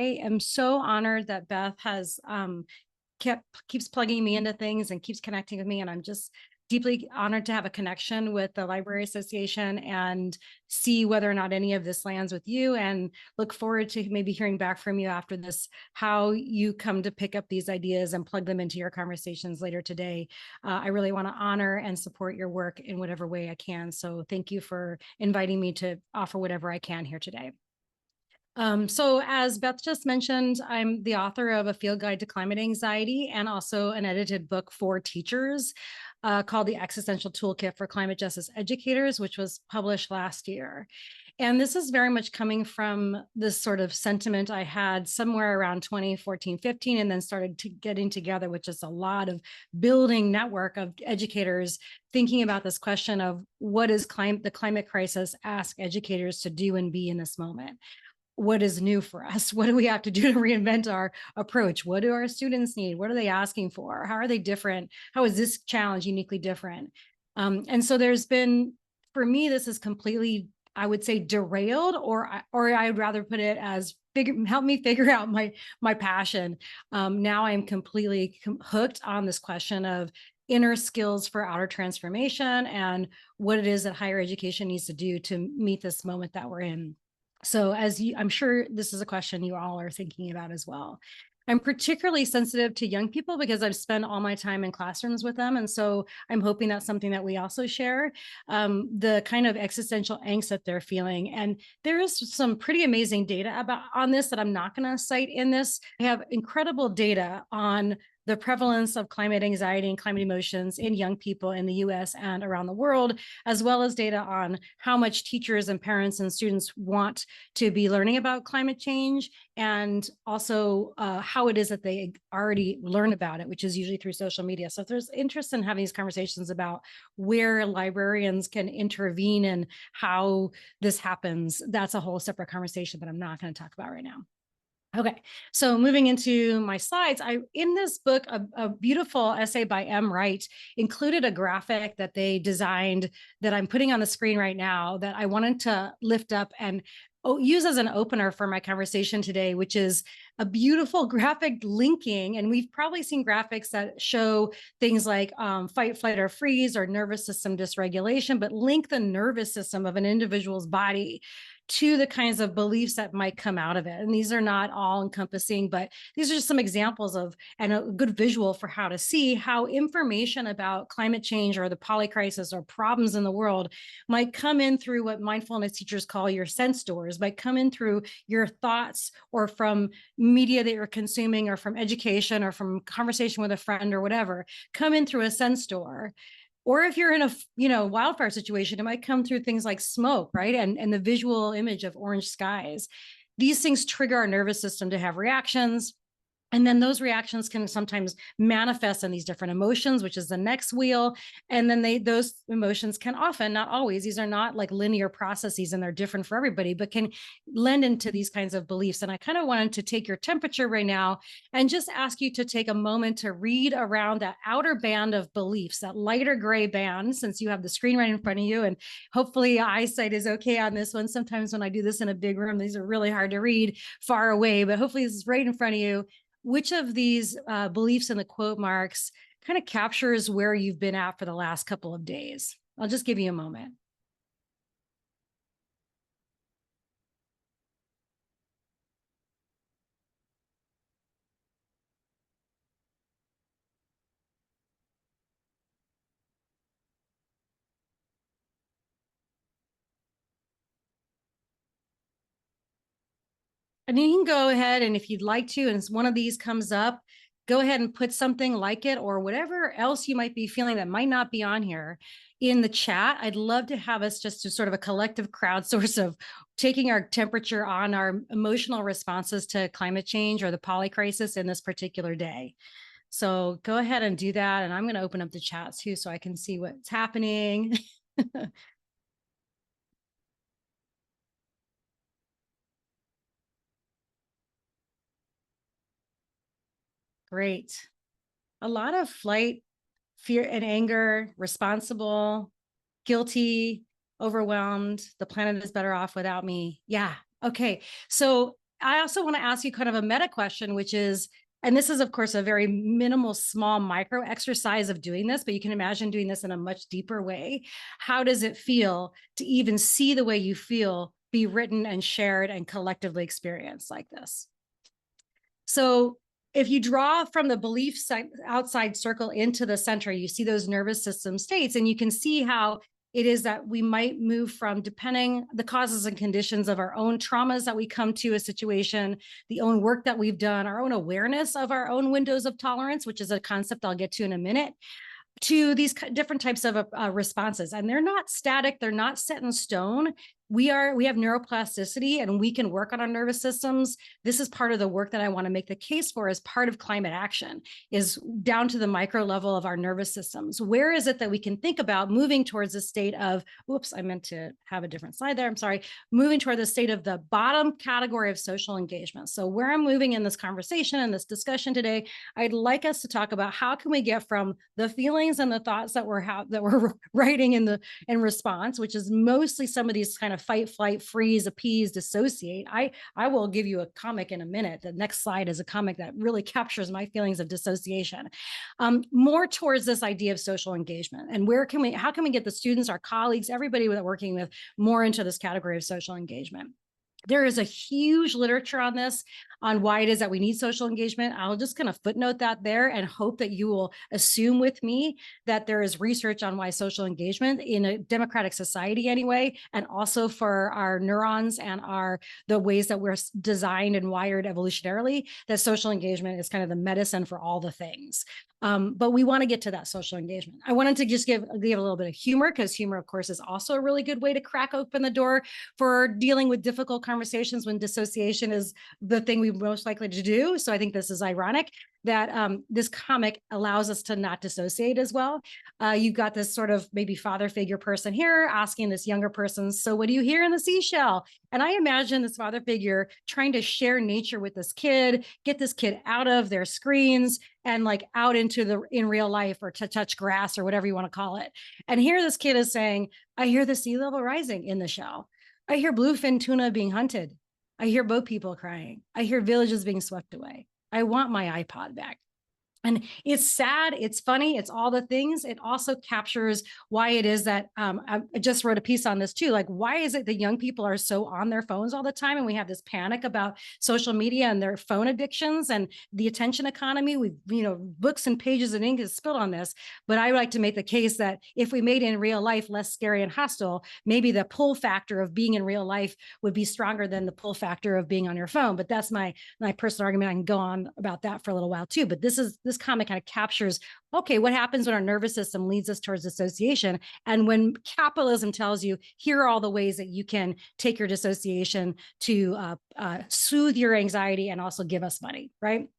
I am so honored that Beth has keeps plugging me into things and keeps connecting with me. And I'm just deeply honored to have a connection with the Library Association and see whether or not any of this lands with you, and look forward to maybe hearing back from you after this, how you come to pick up these ideas and plug them into your conversations later today. I really want to honor and support your work in whatever way I can. So thank you for inviting me to offer whatever I can here today. So as Beth just mentioned, I'm the author of A Field Guide to Climate Anxiety and also an edited book for teachers called The Existential Toolkit for Climate Justice Educators, which was published last year. And this is very much coming from this sort of sentiment I had somewhere around 2014, 15, and then started getting together with just a lot of building network of educators thinking about this question of what is the climate crisis ask educators to do and be in this moment. What is new for us? What do we have to do to reinvent our approach? What do our students need? What are they asking for? How are they different? How is this challenge uniquely different? And so there's been, for me, this is completely, I would say, derailed, or I'd rather put it as help me figure out my passion. Now I'm completely hooked on this question of inner skills for outer transformation and what it is that higher education needs to do to meet this moment that we're in. So I'm sure this is a question you all are thinking about as well. I'm particularly sensitive to young people because I've spent all my time in classrooms with them. And so I'm hoping that's something that we also share, the kind of existential angst that they're feeling. And there is some pretty amazing data on this that I'm not going to cite in this. I have incredible data on the prevalence of climate anxiety and climate emotions in young people in the US and around the world, as well as data on how much teachers and parents and students want to be learning about climate change, and also how it is that they already learn about it, which is usually through social media. So if there's interest in having these conversations about where librarians can intervene and how this happens, that's a whole separate conversation that I'm not going to talk about right now. Okay, so moving into my slides, in this book, a beautiful essay by M. Wright included a graphic that they designed that I'm putting on the screen right now that I wanted to lift up and use as an opener for my conversation today, which is a beautiful graphic linking. And we've probably seen graphics that show things like fight, flight, or freeze, or nervous system dysregulation, but link the nervous system of an individual's body to the kinds of beliefs that might come out of it. And these are not all encompassing, but these are just some examples of, and a good visual for how to see how information about climate change or the polycrisis or problems in the world might come in through what mindfulness teachers call your sense doors, might come in through your thoughts or from media that you're consuming or from education or from conversation with a friend or whatever, come in through a sense door. Or if you're in a wildfire situation, it might come through things like smoke, right? And the visual image of orange skies. These things trigger our nervous system to have reactions. And then those reactions can sometimes manifest in these different emotions, which is the next wheel. And then those emotions can often, not always, these are not like linear processes and they're different for everybody, but can lend into these kinds of beliefs. And I kind of wanted to take your temperature right now and just ask you to take a moment to read around that outer band of beliefs, that lighter gray band, since you have the screen right in front of you. And hopefully eyesight is okay on this one. Sometimes when I do this in a big room, these are really hard to read far away, but hopefully this is right in front of you. Which of these beliefs in the quote marks kind of captures where you've been at for the last couple of days? I'll just give you a moment. And you can go ahead, and if you'd like to, and one of these comes up, go ahead and put something like it or whatever else you might be feeling that might not be on here in the chat. I'd love to have us just to sort of a collective crowdsource of taking our temperature on our emotional responses to climate change or the polycrisis in this particular day. So go ahead and do that. And I'm going to open up the chat too, so I can see what's happening. Great. A lot of flight, fear and anger, responsible, guilty, overwhelmed. The planet is better off without me. Yeah. Okay. So I also want to ask you kind of a meta question, which is, and this is, of course, a very minimal, small micro exercise of doing this, but you can imagine doing this in a much deeper way. How does it feel to even see the way you feel be written and shared and collectively experienced like this? So if you draw from the belief outside circle into the center, you see those nervous system states, and you can see how it is that we might move from, depending the causes and conditions of our own traumas that we come to a situation, the own work that we've done, our own awareness of our own windows of tolerance, which is a concept I'll get to in a minute, to these different types of responses. And they're not static, they're not set in stone. We have neuroplasticity, and we can work on our nervous systems. This is part of the work that I want to make the case for as part of climate action, is down to the micro level of our nervous systems. Where is it that we can think about moving towards a state of, whoops, I meant to have a different slide there, I'm sorry, moving toward the state of the bottom category of social engagement. So where I'm moving in this conversation and this discussion today, I'd like us to talk about how can we get from the feelings and the thoughts that we're writing in response, which is mostly some of these kind of fight, flight, freeze, appease, dissociate. I will give you a comic in a minute. The next slide is a comic that really captures my feelings of dissociation. More towards this idea of social engagement, and how can we get the students, our colleagues, everybody that we're working with more into this category of social engagement? There is a huge literature on this, on why it is that we need social engagement. I'll just kind of footnote that there and hope that you will assume with me that there is research on why social engagement in a democratic society anyway, and also for our neurons and the ways that we're designed and wired evolutionarily, that social engagement is kind of the medicine for all the things. But we want to get to that social engagement. I wanted to just give a little bit of humor, because humor, of course, is also a really good way to crack open the door for dealing with difficult conversations when dissociation is the thing we're most likely to do. So I think this is ironic that this comic allows us to not dissociate as well. You've got this sort of maybe father figure person here asking this younger person, so what do you hear in the seashell? And I imagine this father figure trying to share nature with this kid, get this kid out of their screens and like out into in real life, or to touch grass or whatever you want to call it. And here this kid is saying, I hear the sea level rising in the shell. I hear bluefin tuna being hunted. I hear boat people crying. I hear villages being swept away. I want my iPod back. And it's sad, it's funny, it's all the things. It also captures why it is that I just wrote a piece on this too. Like, why is it that young people are so on their phones all the time? And we have this panic about social media and their phone addictions and the attention economy. We've, books and pages of ink is spilled on this. But I would like to make the case that if we made it in real life less scary and hostile, maybe the pull factor of being in real life would be stronger than the pull factor of being on your phone. But that's my personal argument. I can go on about that for a little while too. But this comic kind of captures, okay, what happens when our nervous system leads us towards dissociation? And when capitalism tells you, here are all the ways that you can take your dissociation to soothe your anxiety and also give us money, right?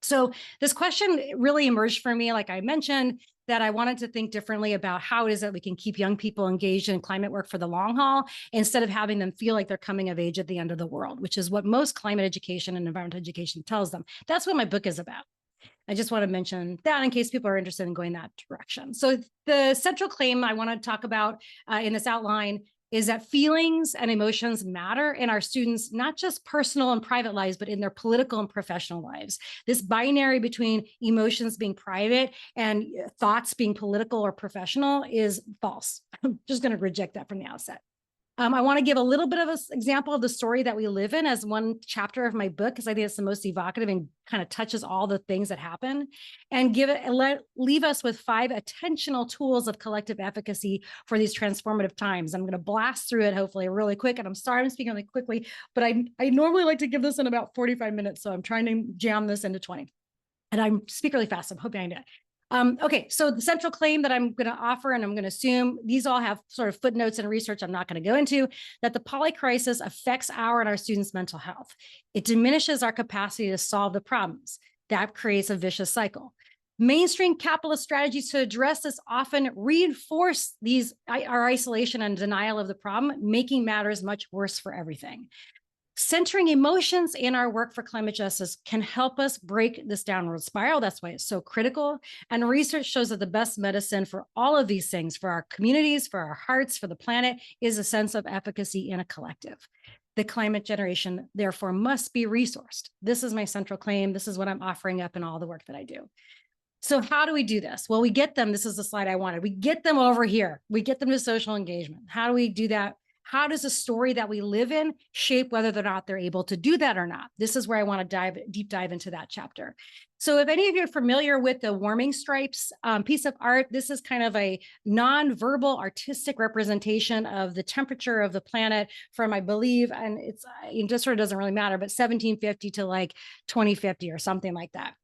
So this question really emerged for me, like I mentioned, that I wanted to think differently about how it is that we can keep young people engaged in climate work for the long haul, instead of having them feel like they're coming of age at the end of the world, which is what most climate education and environmental education tells them. That's what my book is about. I just want to mention that in case people are interested in going that direction. So the central claim I want to talk about in this outline is that feelings and emotions matter in our students, not just personal and private lives, but in their political and professional lives. This binary between emotions being private and thoughts being political or professional is false. I'm just going to reject that from the outset. I want to give a little bit of an example of the story that we live in as one chapter of my book, because I think it's the most evocative and kind of touches all the things that happen, and leave us with 5 attentional tools of collective efficacy for these transformative times. I'm going to blast through it, hopefully really quick. And I'm sorry I'm speaking really quickly, but I normally like to give this in about 45 minutes. So I'm trying to jam this into 20. And I speak really fast. I'm hoping I do. Okay, so the central claim that I'm going to offer, and I'm going to assume these all have sort of footnotes and research I'm not going to go into, that the polycrisis affects our and our students' mental health. It diminishes our capacity to solve the problems. That creates a vicious cycle. Mainstream capitalist strategies to address this often reinforce our isolation and denial of the problem, making matters much worse for everything. Centering emotions in our work for climate justice can help us break this downward spiral. That's why it's so critical. And research shows that the best medicine for all of these things, for our communities, for our hearts, for the planet, is a sense of efficacy in a collective. the climate generation therefore must be resourced. This is my central claim. This is what I'm offering up in all the work that I do. So how do we do this? Well, we get them. This is the slide I wanted. We get them over here. We get them to social engagement. How do we do that? How does the story that we live in shape whether or not they're able to do that or not? This is where I want to deep dive into that chapter. So if any of you are familiar with the warming stripes piece of art, this is kind of a non-verbal artistic representation of the temperature of the planet from, I believe, and it just sort of doesn't really matter, but 1750 to like 2050 or something like that.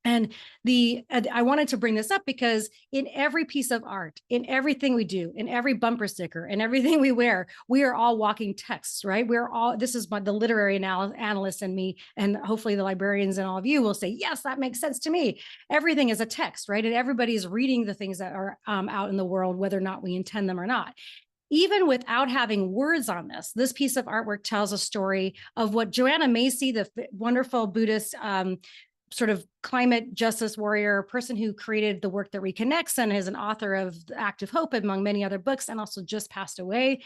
And I wanted to bring this up because in every piece of art, in everything we do, in every bumper sticker, in everything we wear, we are all walking texts, right? This is what the literary analyst and me, and hopefully the librarians and all of you will say, yes, that makes sense to me. Everything is a text, right? And everybody is reading the things that are out in the world, whether or not we intend them or not. Even without having words on this piece of artwork tells a story of what Joanna Macy, the wonderful Buddhist sort of climate justice warrior, person who created the work that reconnects and is an author of The Act of Hope, among many other books, and also just passed away.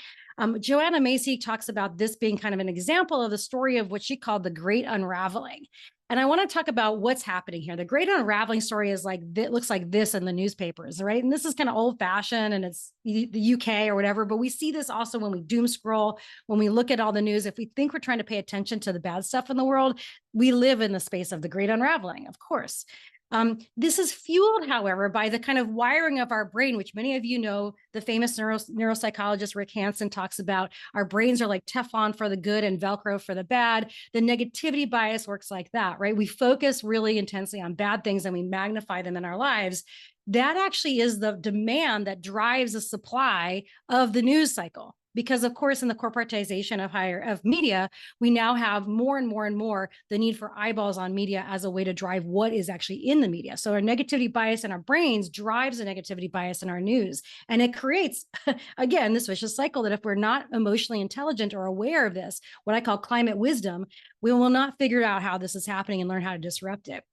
Joanna Macy talks about this being kind of an example of the story of what she called the Great Unraveling. And I want to talk about what's happening here. The Great Unraveling story is like, it looks like this in the newspapers, right? And this is kind of old fashioned and it's the UK or whatever, but we see this also when we doom scroll, when we look at all the news. If we think we're trying to pay attention to the bad stuff in the world, we live in the space of the Great Unraveling, of course. This is fueled, however, by the kind of wiring of our brain, which many of you know, the famous neuropsychologist Rick Hanson talks about. Our brains are like Teflon for the good and Velcro for the bad. The negativity bias works like that, right? We focus really intensely on bad things and we magnify them in our lives. That actually is the demand that drives the supply of the news cycle. Because of course, in the corporatization of media, we now have more and more and more the need for eyeballs on media as a way to drive what is actually in the media. So our negativity bias in our brains drives a negativity bias in our news. And it creates, again, this vicious cycle that if we're not emotionally intelligent or aware of this, what I call climate wisdom, we will not figure out how this is happening and learn how to disrupt it.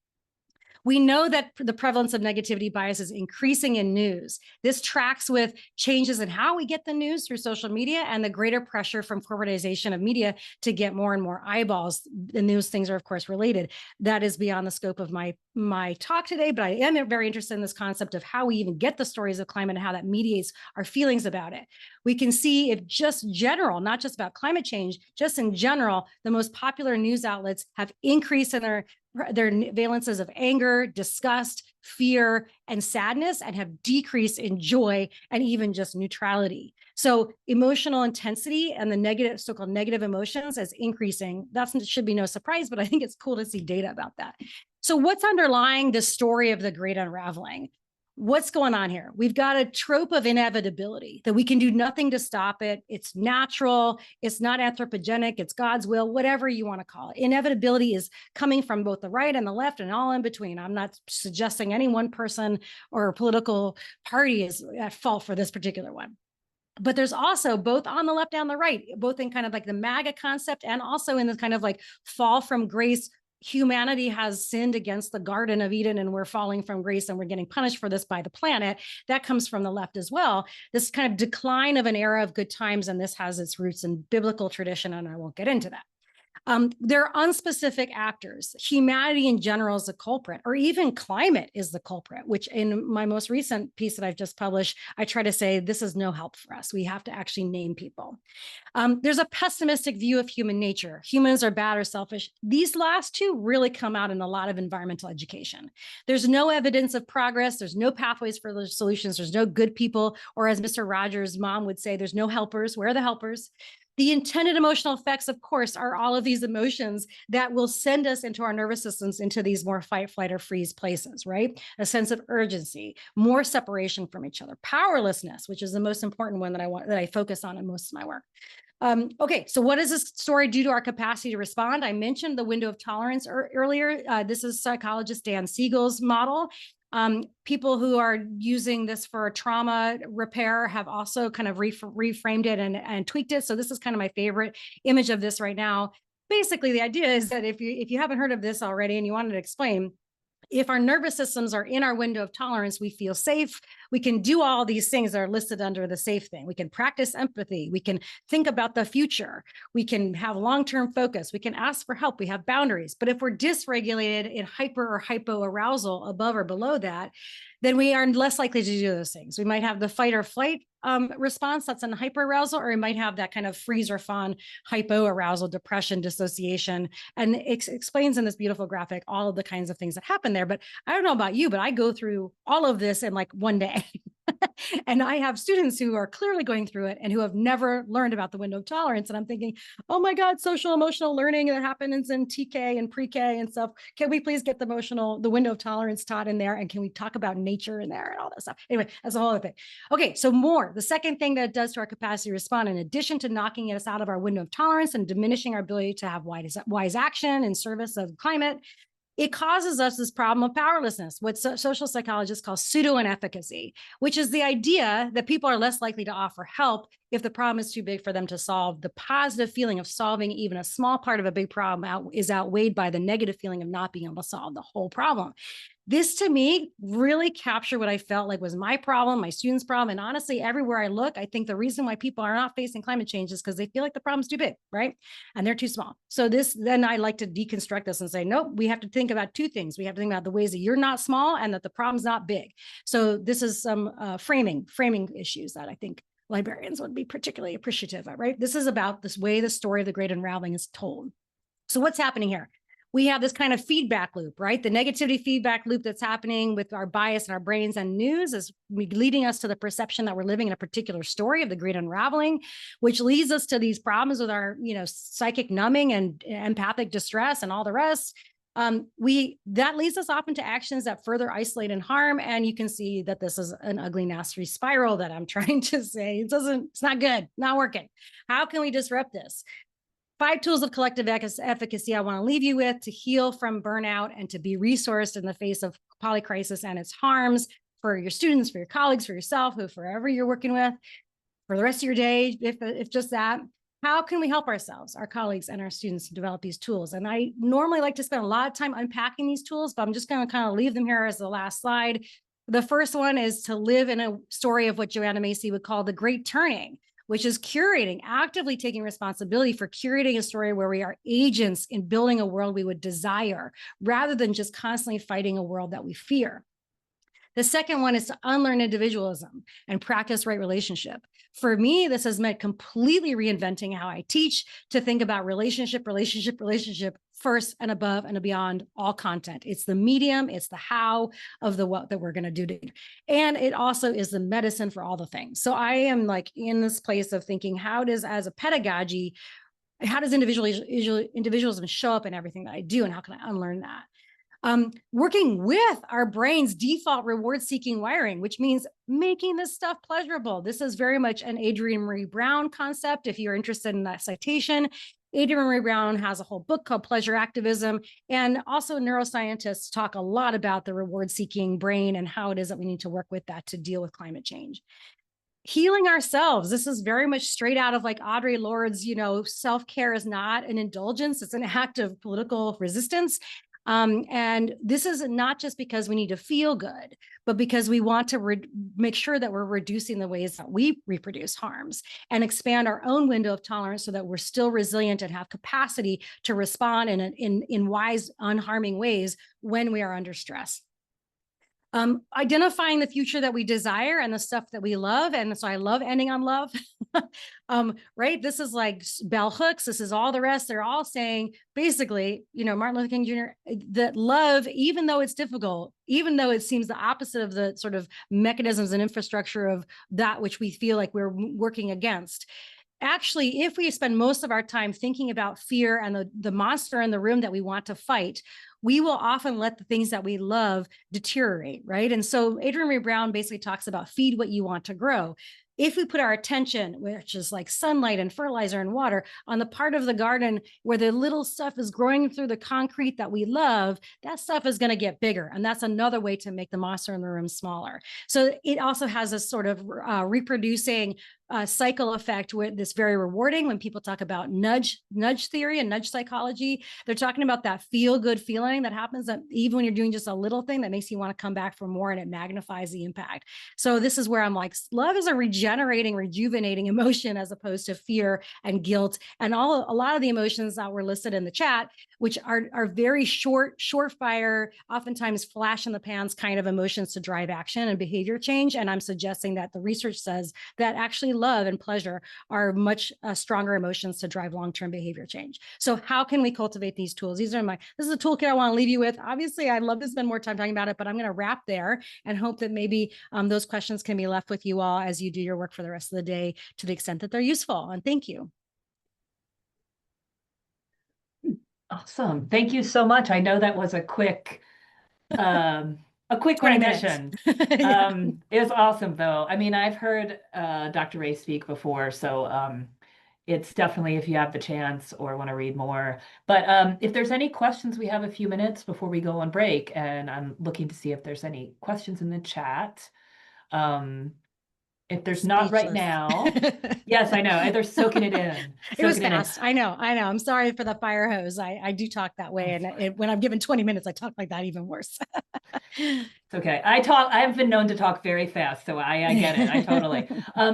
We know that the prevalence of negativity bias is increasing in news. This tracks with changes in how we get the news through social media and the greater pressure from corporatization of media to get more and more eyeballs. And those things are, of course, related. That is beyond the scope of my talk today, but I am very interested in this concept of how we even get the stories of climate and how that mediates our feelings about it. We can see if just general, not just about climate change, just in general, the most popular news outlets have increased in their valences of anger, disgust, fear, and sadness, and have decreased in joy and even just neutrality. So emotional intensity and the so-called negative emotions is increasing. That should be no surprise, but I think it's cool to see data about that. So what's underlying the story of the Great Unraveling? What's going on here? We've got a trope of inevitability, that we can do nothing to stop it. It's natural. It's not anthropogenic. It's God's will, whatever you want to call it. Inevitability is coming from both the right and the left and all in between. I'm not suggesting any one person or political party is at fault for this particular one. But there's also both on the left and the right, both in kind of like the MAGA concept and also in the kind of like fall from grace. Humanity has sinned against the Garden of Eden and we're falling from grace and we're getting punished for this by the planet. That comes from the left as well. This kind of decline of an era of good times, and this has its roots in biblical tradition, and I won't get into that. They're unspecific actors. Humanity in general is the culprit, or even climate is the culprit, which in my most recent piece that I've just published, I try to say this is no help for us. We have to actually name people. There's a pessimistic view of human nature. Humans are bad or selfish. These last two really come out in a lot of environmental education. There's no evidence of progress. There's no pathways for the solutions. There's no good people, or as Mr. Rogers' mom would say, there's no helpers. Where are the helpers? The intended emotional effects, of course, are all of these emotions that will send us into our nervous systems into these more fight, flight, or freeze places, right? A sense of urgency, more separation from each other, powerlessness, which is the most important one that I focus on in most of my work. Okay, so what does this story do to our capacity to respond? I mentioned the window of tolerance earlier. This is psychologist Dan Siegel's model. People who are using this for trauma repair have also kind of reframed it and tweaked it. So this is kind of my favorite image of this right now. Basically, the idea is that if you haven't heard of this already and you wanted to explain, if our nervous systems are in our window of tolerance, we feel safe. We can do all these things that are listed under the safe thing. We can practice empathy. We can think about the future. We can have long-term focus. We can ask for help. We have boundaries. But if we're dysregulated in hyper or hypoarousal above or below that, then we are less likely to do those things. We might have the fight or flight response that's in hyperarousal, or we might have that kind of freeze or fawn hypoarousal, depression, dissociation. And it explains in this beautiful graphic all of the kinds of things that happen there. But I don't know about you, but I go through all of this in like one day. And I have students who are clearly going through it and who have never learned about the window of tolerance. And I'm thinking, oh my God, social emotional learning that happens in TK and pre-K and stuff. Can we please get the window of tolerance taught in there? And can we talk about nature in there and all that stuff? Anyway, that's a whole other thing. Okay, so more. The second thing that it does to our capacity to respond, in addition to knocking us out of our window of tolerance and diminishing our ability to have wise action in service of climate, it causes us this problem of powerlessness, what social psychologists call pseudo-inefficacy, which is the idea that people are less likely to offer help if the problem is too big for them to solve. The positive feeling of solving even a small part of a big problem is outweighed by the negative feeling of not being able to solve the whole problem. This, to me, really captured what I felt like was my problem, my students' problem. And honestly, everywhere I look, I think the reason why people are not facing climate change is because they feel like the problem's too big, right? And they're too small. So then I like to deconstruct this and say, nope, we have to think about two things. We have to think about the ways that you're not small and that the problem's not big. So this is some framing issues that I think librarians would be particularly appreciative of, right? This is about this way the story of the Great Unraveling is told. So what's happening here? We have this kind of feedback loop, right? The negativity feedback loop that's happening with our bias in our brains and news is leading us to the perception that we're living in a particular story of the Great Unraveling, which leads us to these problems with our, psychic numbing and empathic distress and all the rest. That leads us off into actions that further isolate and harm. And you can see that this is an ugly, nasty spiral that I'm trying to say. It's not good, not working. How can we disrupt this? 5 tools of collective efficacy I want to leave you with to heal from burnout and to be resourced in the face of polycrisis and its harms for your students, for your colleagues, for yourself, whoever you're working with, for the rest of your day, if just that. How can we help ourselves, our colleagues, and our students to develop these tools? And I normally like to spend a lot of time unpacking these tools, but I'm just going to kind of leave them here as the last slide. The first one is to live in a story of what Joanna Macy would call the Great Turning, which is actively taking responsibility for curating a story where we are agents in building a world we would desire, rather than just constantly fighting a world that we fear. The second one is to unlearn individualism and practice right relationship. For me, this has meant completely reinventing how I teach, to think about relationship first and above and beyond all content. It's the medium, it's the how of the what that we're going to do. And it also is the medicine for all the things. So I am like in this place of thinking, as a pedagogy, how does individualism show up in everything that I do, and how can I unlearn that? Working with our brain's default reward-seeking wiring, which means making this stuff pleasurable. This is very much an Adrienne Maree Brown concept. If you're interested in that citation, Adrienne Maree Brown has a whole book called Pleasure Activism. And also neuroscientists talk a lot about the reward-seeking brain and how it is that we need to work with that to deal with climate change. Healing ourselves. This is very much straight out of like Audre Lorde's, self-care is not an indulgence, it's an act of political resistance. And this is not just because we need to feel good, but because we want to make sure that we're reducing the ways that we reproduce harms and expand our own window of tolerance so that we're still resilient and have capacity to respond in wise, unharming ways when we are under stress. Identifying the future that we desire and the stuff that we love. And so I love ending on love, right? This is like bell hooks. This is all the rest. They're all saying basically, Martin Luther King Jr., that love, even though it's difficult, even though it seems the opposite of the sort of mechanisms and infrastructure of that which we feel like we're working against. Actually, if we spend most of our time thinking about fear and the monster in the room that we want to fight, we will often let the things that we love deteriorate, right? And so Adrienne Maree Brown basically talks about feed what you want to grow. If we put our attention, which is like sunlight and fertilizer and water, on the part of the garden where the little stuff is growing through the concrete that we love, that stuff is going to get bigger. And that's another way to make the monster in the room smaller. So it also has a sort of reproducing cycle effect with this very rewarding. When people talk about nudge theory and nudge psychology, they're talking about that feel good feeling that happens that even when you're doing just a little thing that makes you want to come back for more, and it magnifies the impact. So this is where I'm like, love is a regenerating, rejuvenating emotion, as opposed to fear and guilt and a lot of the emotions that were listed in the chat, which are very short fire, oftentimes flash in the pans kind of emotions to drive action and behavior change. And I'm suggesting that the research says that actually love and pleasure are much stronger emotions to drive long-term behavior change. So how can we cultivate these tools? This is a toolkit I want to leave you with. Obviously, I'd love to spend more time talking about it, but I'm going to wrap there and hope that maybe those questions can be left with you all as you do your work for the rest of the day, to the extent that they're useful. And thank you. Awesome. Thank you so much. I know that was a quick rendition. Yeah. It was awesome though. I mean, I've heard Dr. Ray speak before, so it's definitely, if you have the chance or want to read more. But if there's any questions, we have a few minutes before we go on break, and I'm looking to see if there's any questions in the chat. If there's not right now, yes, I know. They're soaking it in. It was fast. I know. I'm sorry for the fire hose. I do talk that way. And when I'm given 20 minutes, I talk like that even worse. It's okay. I've been known to talk very fast, so I get it. I totally.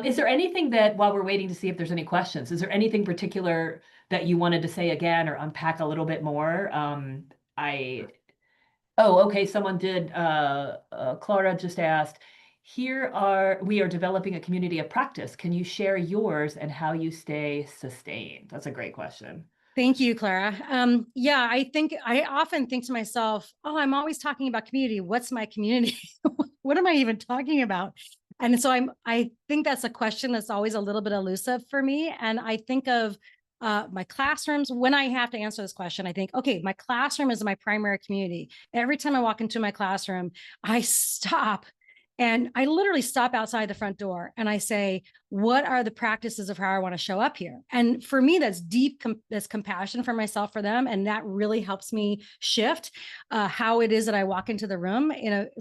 Is there anything that, while we're waiting to see if there's any questions, is there anything particular that you wanted to say again or unpack a little bit more? Oh, okay. Someone did, Clara just asked, we are developing a community of practice. Can you share yours and how you stay sustained? That's a great question. Thank you, Clara. Yeah, I often think to myself, oh, I'm always talking about community. What's my community? What am I even talking about? And so I think that's a question that's always a little bit elusive for me. And I think of my classrooms. When I have to answer this question, I think, okay, my classroom is my primary community. Every time I walk into my classroom, I stop and I literally stop outside the front door and I say, what are the practices of how I want to show up here? And for me, that's deep, that's compassion for myself, for them. And that really helps me shift how it is that I walk into the room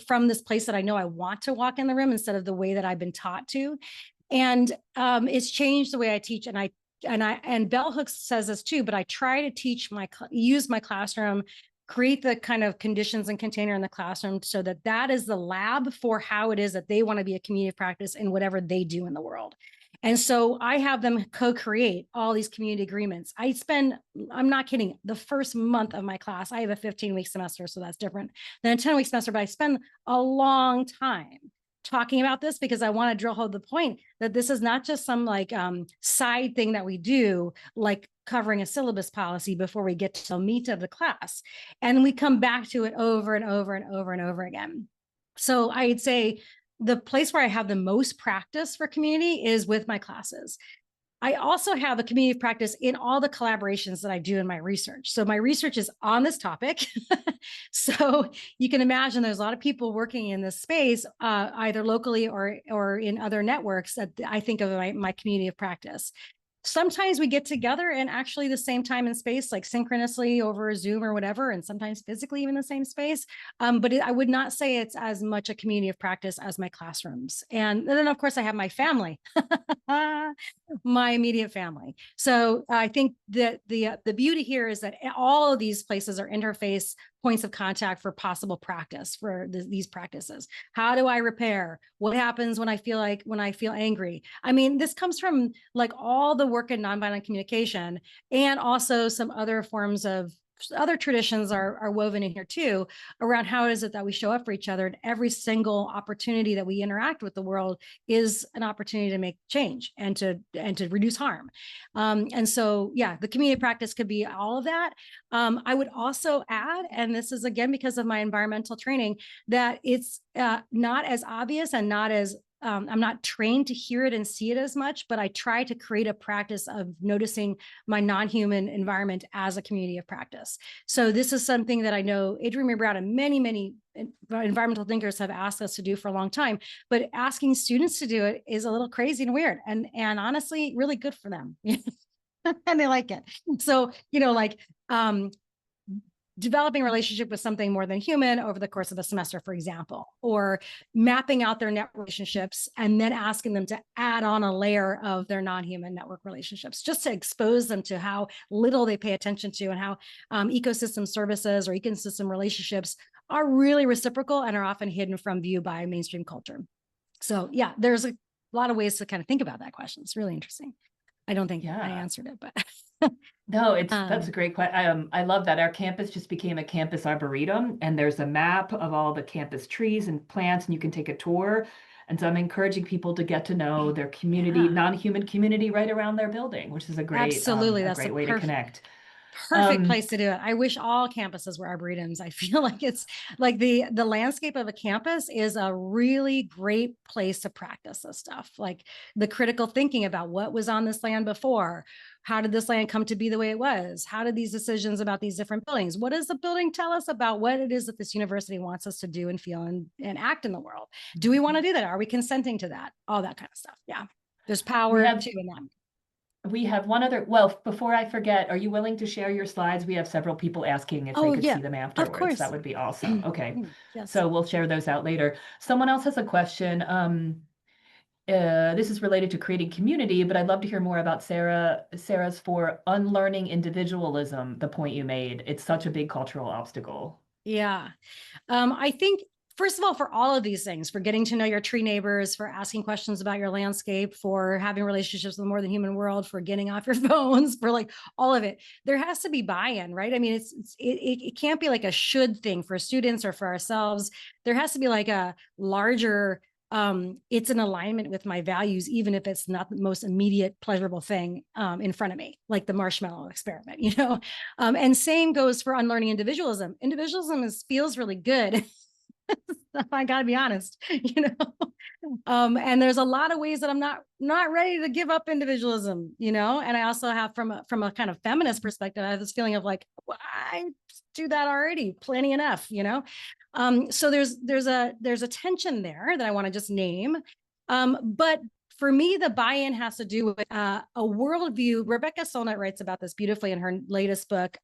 from this place that I know I want to walk in the room instead of the way that I've been taught to. And it's changed the way I teach. And Bell Hooks says this too, but I try to use my classroom, create the kind of conditions and container in the classroom so that is the lab for how it is that they want to be a community of practice in whatever they do in the world. And so I have them co-create all these community agreements. I'm not kidding, the first month of my class, I have a 15-week semester, so that's different than a 10-week semester, but I spend a long time talking about this because I want to drill home the point that this is not just some like side thing that we do, like covering a syllabus policy before we get to the meat of the class. And we come back to it over and over and over and over again. So I'd say the place where I have the most practice for community is with my classes. I also have a community of practice in all the collaborations that I do in my research. So my research is on this topic. So you can imagine there's a lot of people working in this space, either locally or in other networks that I think of my community of practice. Sometimes we get together and actually the same time and space, like synchronously over Zoom or whatever, and sometimes physically even the same space. But I would not say it's as much a community of practice as my classrooms. And then of course I have my family, my immediate family. So I think that the beauty here is that all of these places are interface points of contact for possible practice for these practices. How do I repair? What happens when I feel angry? I mean, this comes from like all the work in nonviolent communication, and also some other forms of other traditions are woven in here too, around how is it that we show up for each other. And every single opportunity that we interact with the world is an opportunity to make change and to reduce harm. And so, yeah, the community practice could be all of that. I would also add, and this is again because of my environmental training, that it's not as obvious and not as I'm not trained to hear it and see it as much, but I try to create a practice of noticing my non-human environment as a community of practice. So this is something that I know Adrienne Maree Brown and many environmental thinkers have asked us to do for a long time, but asking students to do it is a little crazy and weird, and honestly, really good for them. And they like it. So, developing a relationship with something more than human over the course of a semester, for example, or mapping out their net relationships and then asking them to add on a layer of their non-human network relationships, just to expose them to how little they pay attention to, and how ecosystem services or ecosystem relationships are really reciprocal and are often hidden from view by mainstream culture. So yeah, there's a lot of ways to kind of think about that question. It's really interesting. I don't think I answered it, but no, that's a great question. I love that our campus just became a campus arboretum, and there's a map of all the campus trees and plants, and you can take a tour. And so I'm encouraging people to get to know their community, non-human community right around their building, which is a great, absolutely, that's a great way to connect. Perfect place to do it. I wish all campuses were arboretums. I feel like it's like the landscape of a campus is a really great place to practice this stuff. Like the critical thinking about what was on this land before. How did this land come to be the way it was? How did these decisions about these different buildings? What does the building tell us about what it is that this university wants us to do and feel and act in the world? Do we want to do that? Are we consenting to that? All that kind of stuff. Yeah. There's power too in that. We have one other, well, before I forget, are you willing to share your slides? We have several people asking if they could see them afterwards. Of course. That would be awesome. Okay. Yes. So we'll share those out later. Someone else has a question. This is related to creating community, but I'd love to hear more about Sarah's for unlearning individualism, the point you made. It's such a big cultural obstacle. Yeah. I think, first of all, for all of these things, for getting to know your tree neighbors, for asking questions about your landscape, for having relationships with the more than human world, for getting off your phones, for like all of it, there has to be buy-in, right? I mean, it can't be like a should thing for students or for ourselves. There has to be like a larger, it's in alignment with my values, even if it's not the most immediate pleasurable thing in front of me, like the marshmallow experiment, you know? And same goes for unlearning individualism. Individualism feels really good. I gotta be honest, you know, and there's a lot of ways that I'm not ready to give up individualism, you know, and I also have from a kind of feminist perspective, I have this feeling of like, well, I do that already, plenty enough, you know. So there's a tension there that I want to just name, but for me, the buy-in has to do with a worldview. Rebecca Solnit writes about this beautifully in her latest book.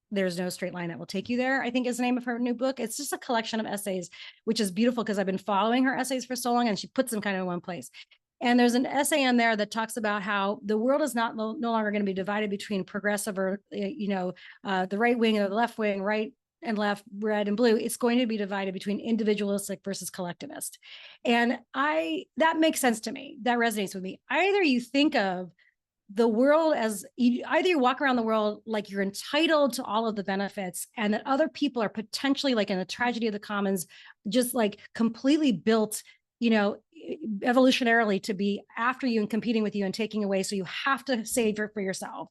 There's No Straight Line That Will Take You There, I think is the name of her new book. It's just a collection of essays, which is beautiful because I've been following her essays for so long, and she puts them kind of in one place. And there's an essay in there that talks about how the world is no longer going to be divided between progressive or, you know, the right wing or the left wing, right and left, red and blue. It's going to be divided between individualistic versus collectivist. And that makes sense to me. That resonates with me. Either you think of the world as either you walk around the world like you're entitled to all of the benefits, and that other people are potentially, like in the tragedy of the commons, just like completely built, you know, evolutionarily to be after you and competing with you and taking away. So you have to save it for yourself.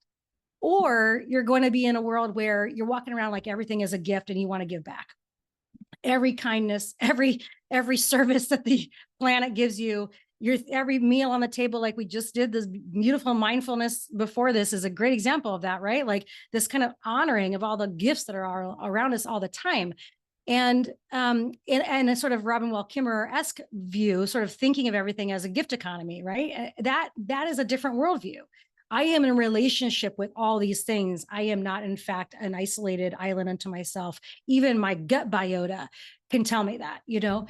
Or you're going to be in a world where you're walking around like everything is a gift and you want to give back. Every kindness, every service that the planet gives you, every meal on the table, like we just did this beautiful mindfulness before this is a great example of that, right? Like this kind of honoring of all the gifts that are around us all the time. And in a sort of Robin Wall Kimmerer-esque view, sort of thinking of everything as a gift economy, right? That is a different worldview. I am in a relationship with all these things. I am not, in fact, an isolated island unto myself. Even my gut biota can tell me that, you know?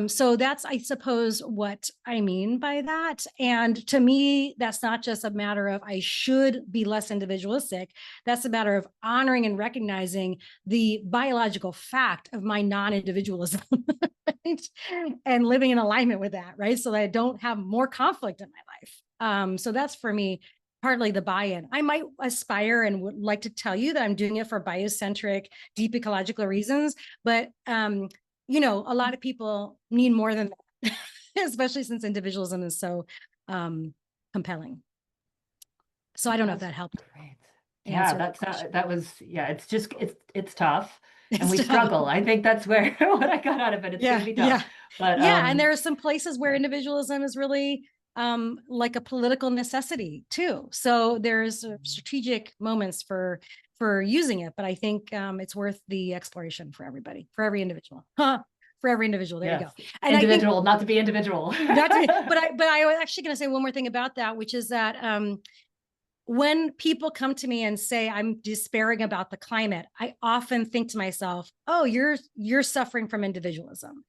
So that's, I suppose, what I mean by that. And to me, that's not just a matter of I should be less individualistic. That's a matter of honoring and recognizing the biological fact of my non-individualism right? And living in alignment with that, right? So that I don't have more conflict in my life. So that's for me, partly the buy-in. I might aspire and would like to tell you that I'm doing it for biocentric, deep ecological reasons, but you know, a lot of people need more than that, especially since individualism is so compelling. So I don't know if that helped. Great. Yeah, it's just, it's tough. And we struggle. I think that's where what I got out of it. It's gonna be tough. Yeah. But and there are some places where individualism is really like a political necessity too. So there's strategic moments for using it, but I think it's worth the exploration for everybody, for every individual. For every individual. There you go. And individual, not to be individual. But I was actually going to say one more thing about that, which is that when people come to me and say I'm despairing about the climate, I often think to myself, oh, you're suffering from individualism.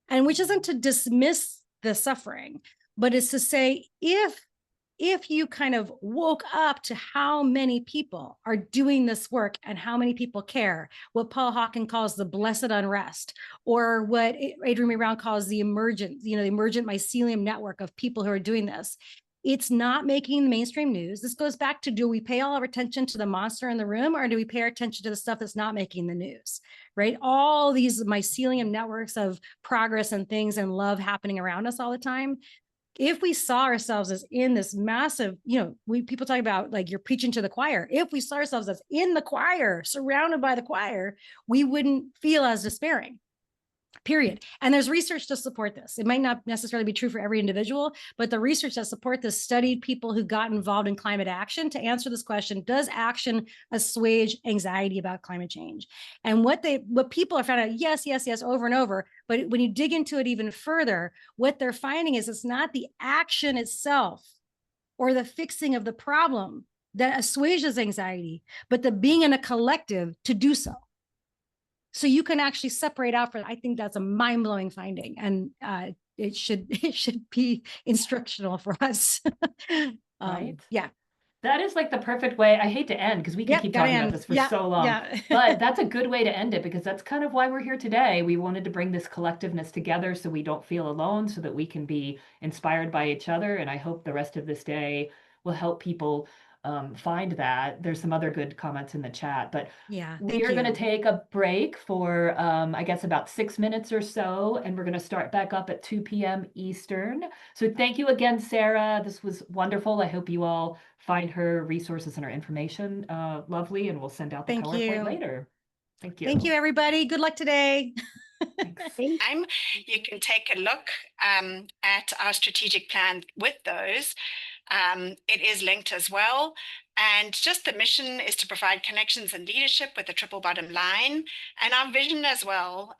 And which isn't to dismiss the suffering, but it's to say if you kind of woke up to how many people are doing this work and how many people care, what Paul Hawken calls the blessed unrest, or what Adrienne Brown calls the emergent mycelium network of people who are doing this, it's not making mainstream news. This goes back to, do we pay all our attention to the monster in the room, or do we pay our attention to the stuff that's not making the news, right? All these mycelium networks of progress and things and love happening around us all the time. If we saw ourselves as in this massive, people talk about like you're preaching to the choir. If we saw ourselves as in the choir, surrounded by the choir, we wouldn't feel as despairing. Period. And there's research to support this. It might not necessarily be true for every individual, but the research that support this studied people who got involved in climate action to answer this question: does action assuage anxiety about climate change? And what people are finding out, yes, over and over. But when you dig into it even further, what they're finding is it's not the action itself or the fixing of the problem that assuages anxiety, but the being in a collective to do so. So you can actually separate out I think that's a mind-blowing finding, and it should be instructional for us. Right. Yeah. That is like the perfect way. I hate to end because we can keep talking about this for so long, but that's a good way to end it, because that's kind of why we're here today. We wanted to bring this collectiveness together so we don't feel alone, so that we can be inspired by each other. And I hope the rest of this day will help people find that. There's some other good comments in the chat, but we are going to take a break for I guess about 6 minutes or so, and we're going to start back up at 2 p.m. Eastern. So thank you again, Sarah. This was wonderful. I hope you all find her resources and her information lovely, and we'll send out the PowerPoint later. Thank you. Thank you, everybody. Good luck today. You can take a look at our strategic plan with those. It is linked as well. And just the mission is to provide connections and leadership with a triple bottom line. And our vision as well.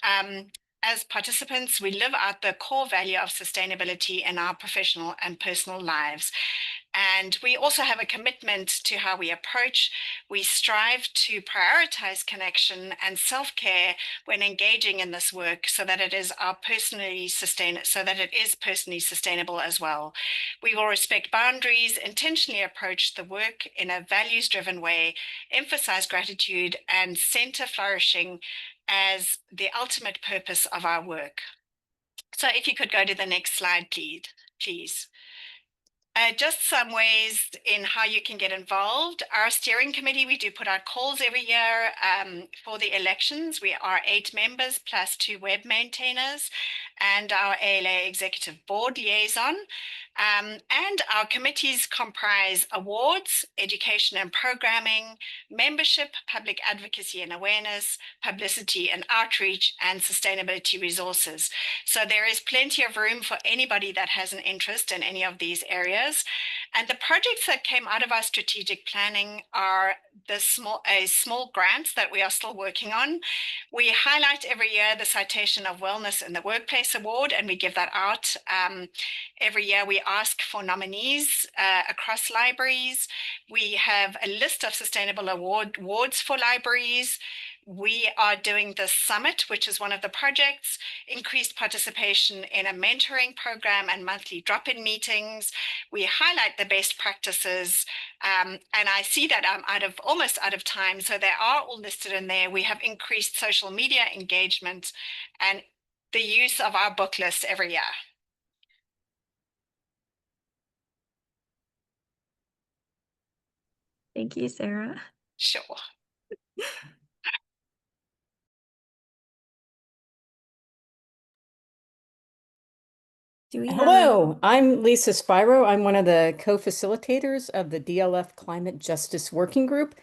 As participants, we live out the core value of sustainability in our professional and personal lives. And we also have a commitment to how we approach. We strive to prioritize connection and self-care when engaging in this work, so that it is personally sustainable as well. We will respect boundaries, intentionally approach the work in a values-driven way, emphasize gratitude, and center flourishing as the ultimate purpose of our work. So if you could go to the next slide, please. Just some ways in how you can get involved. Our steering committee, we do put out calls every year for the elections. We are 8 members plus 2 web maintainers and our ALA executive board liaison. And our committees comprise awards, education and programming, membership, public advocacy and awareness, publicity and outreach, and sustainability resources. So there is plenty of room for anybody that has an interest in any of these areas. And the projects that came out of our strategic planning are the small grants that we are still working on. We highlight every year the Citation of Wellness in the Workplace Award, and we give that out. Every year we ask for nominees across libraries. We have a list of sustainable awards for libraries. We are doing the summit, which is one of the projects, increased participation in a mentoring program and monthly drop-in meetings. We highlight the best practices, and I see that I'm almost out of time, so they are all listed in there. We have increased social media engagement and the use of our book list every year. Thank you, Sarah. Sure. Hello, I'm Lisa Spiro. I'm one of the co-facilitators of the DLF Climate Justice Working Group,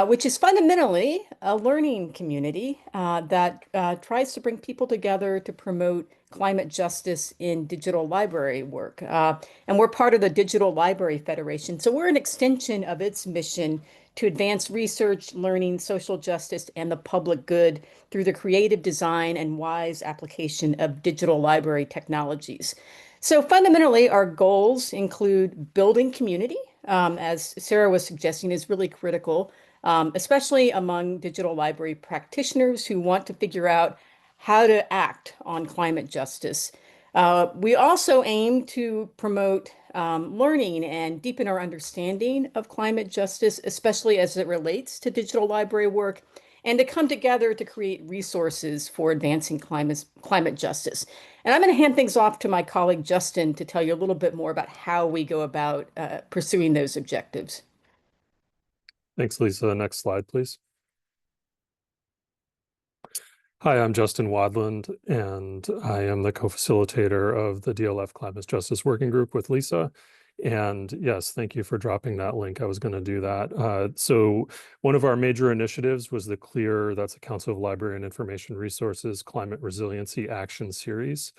which is fundamentally a learning community that tries to bring people together to promote climate justice in digital library work. And we're part of the Digital Library Federation. So we're an extension of its mission to advance research, learning, social justice, and the public good through the creative design and wise application of digital library technologies. So fundamentally, our goals include building community, as Sarah was suggesting, is really critical, especially among digital library practitioners who want to figure out how to act on climate justice. We also aim to promote learning and deepen our understanding of climate justice, especially as it relates to digital library work, and to come together to create resources for advancing climate justice. And I'm going to hand things off to my colleague Justin to tell you a little bit more about how we go about pursuing those objectives. Thanks, Lisa. Next slide, please. Hi, I'm Justin Wadland, and I am the co-facilitator of the DLF Climate Justice Working Group with Lisa. And yes, thank you for dropping that link. I was going to do that. So one of our major initiatives was the CLEAR, that's the Council of Library and Information Resources Climate Resiliency Action Series.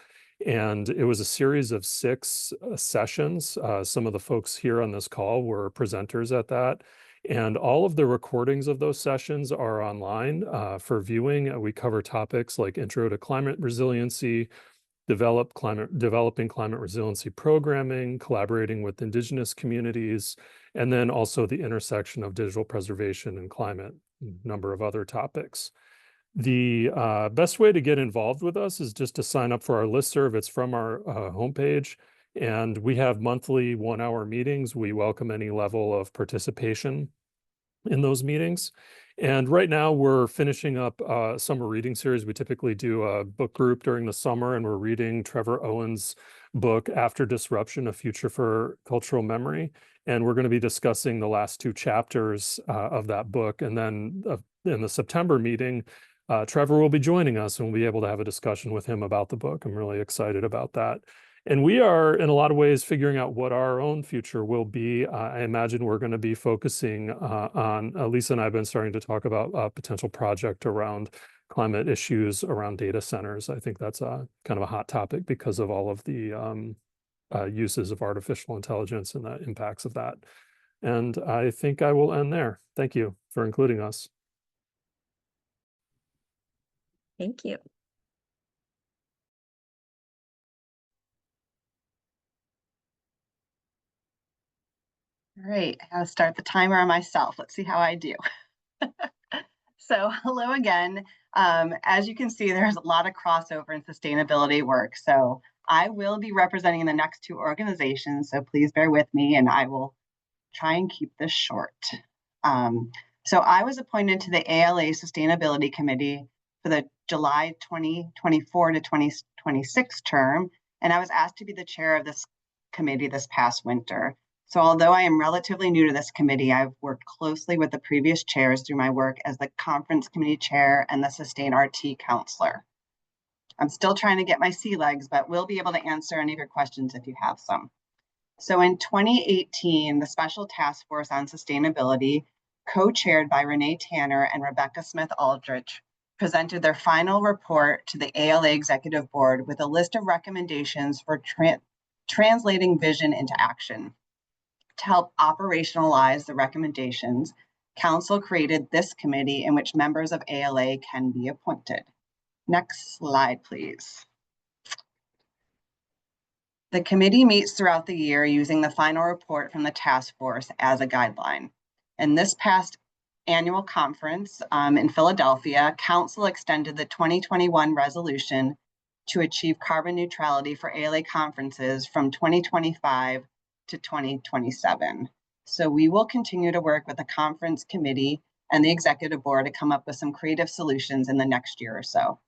And it was a series of 6 sessions. Some of the folks here on this call were presenters at that. And all of the recordings of those sessions are online for viewing. We cover topics like intro to climate resiliency, developing climate resiliency programming, collaborating with Indigenous communities, and then also the intersection of digital preservation and climate, a number of other topics. The best way to get involved with us is just to sign up for our listserv. It's from our homepage. And we have monthly 1-hour meetings. We welcome any level of participation in those meetings. And right now we're finishing up a summer reading series. We typically do a book group during the summer, and we're reading Trevor Owen's book, After Disruption, A Future for Cultural Memory. And we're going to be discussing the last 2 chapters of that book. And then in the September meeting, Trevor will be joining us, and we'll be able to have a discussion with him about the book. I'm really excited about that. And we are, in a lot of ways, figuring out what our own future will be. I imagine we're going to be focusing on, Lisa and I have been starting to talk about a potential project around climate issues around data centers. I think that's a kind of a hot topic because of all of the uses of artificial intelligence and the impacts of that. And I think I will end there. Thank you for including us. Thank you. All right, I gotta start the timer on myself. Let's see how I do. So hello again. As you can see, there's a lot of crossover in sustainability work. So I will be representing the next 2 organizations. So please bear with me, and I will try and keep this short. So I was appointed to the ALA Sustainability Committee for the July 2024 to 2026 term, and I was asked to be the chair of this committee this past winter. So although I am relatively new to this committee, I've worked closely with the previous chairs through my work as the conference committee chair and the Sustain RT counselor. I'm still trying to get my sea legs, but we'll be able to answer any of your questions if you have some. So in 2018, the Special Task Force on Sustainability, co-chaired by Renee Tanner and Rebecca Smith-Aldrich, presented their final report to the ALA Executive Board with a list of recommendations for translating vision into action. To help operationalize the recommendations, Council created this committee in which members of ALA can be appointed. Next slide, please. The committee meets throughout the year using the final report from the task force as a guideline. In this past annual conference in Philadelphia, Council extended the 2021 resolution to achieve carbon neutrality for ALA conferences from 2025 to 2027. So we will continue to work with the conference committee and the executive board to come up with some creative solutions in the next year or so.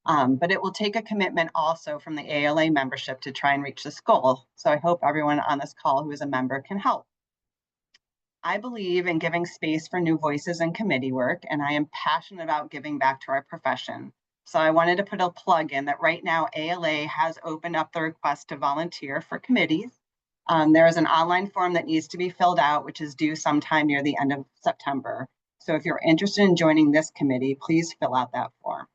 But it will take a commitment also from the ALA membership to try and reach this goal. So I hope everyone on this call who is a member can help. I believe in giving space for new voices in committee work, and I am passionate about giving back to our profession. So I wanted to put a plug in that right now ALA has opened up the request to volunteer for committees. There is an online form that needs to be filled out, which is due sometime near the end of September. So if you're interested in joining this committee, please fill out that form.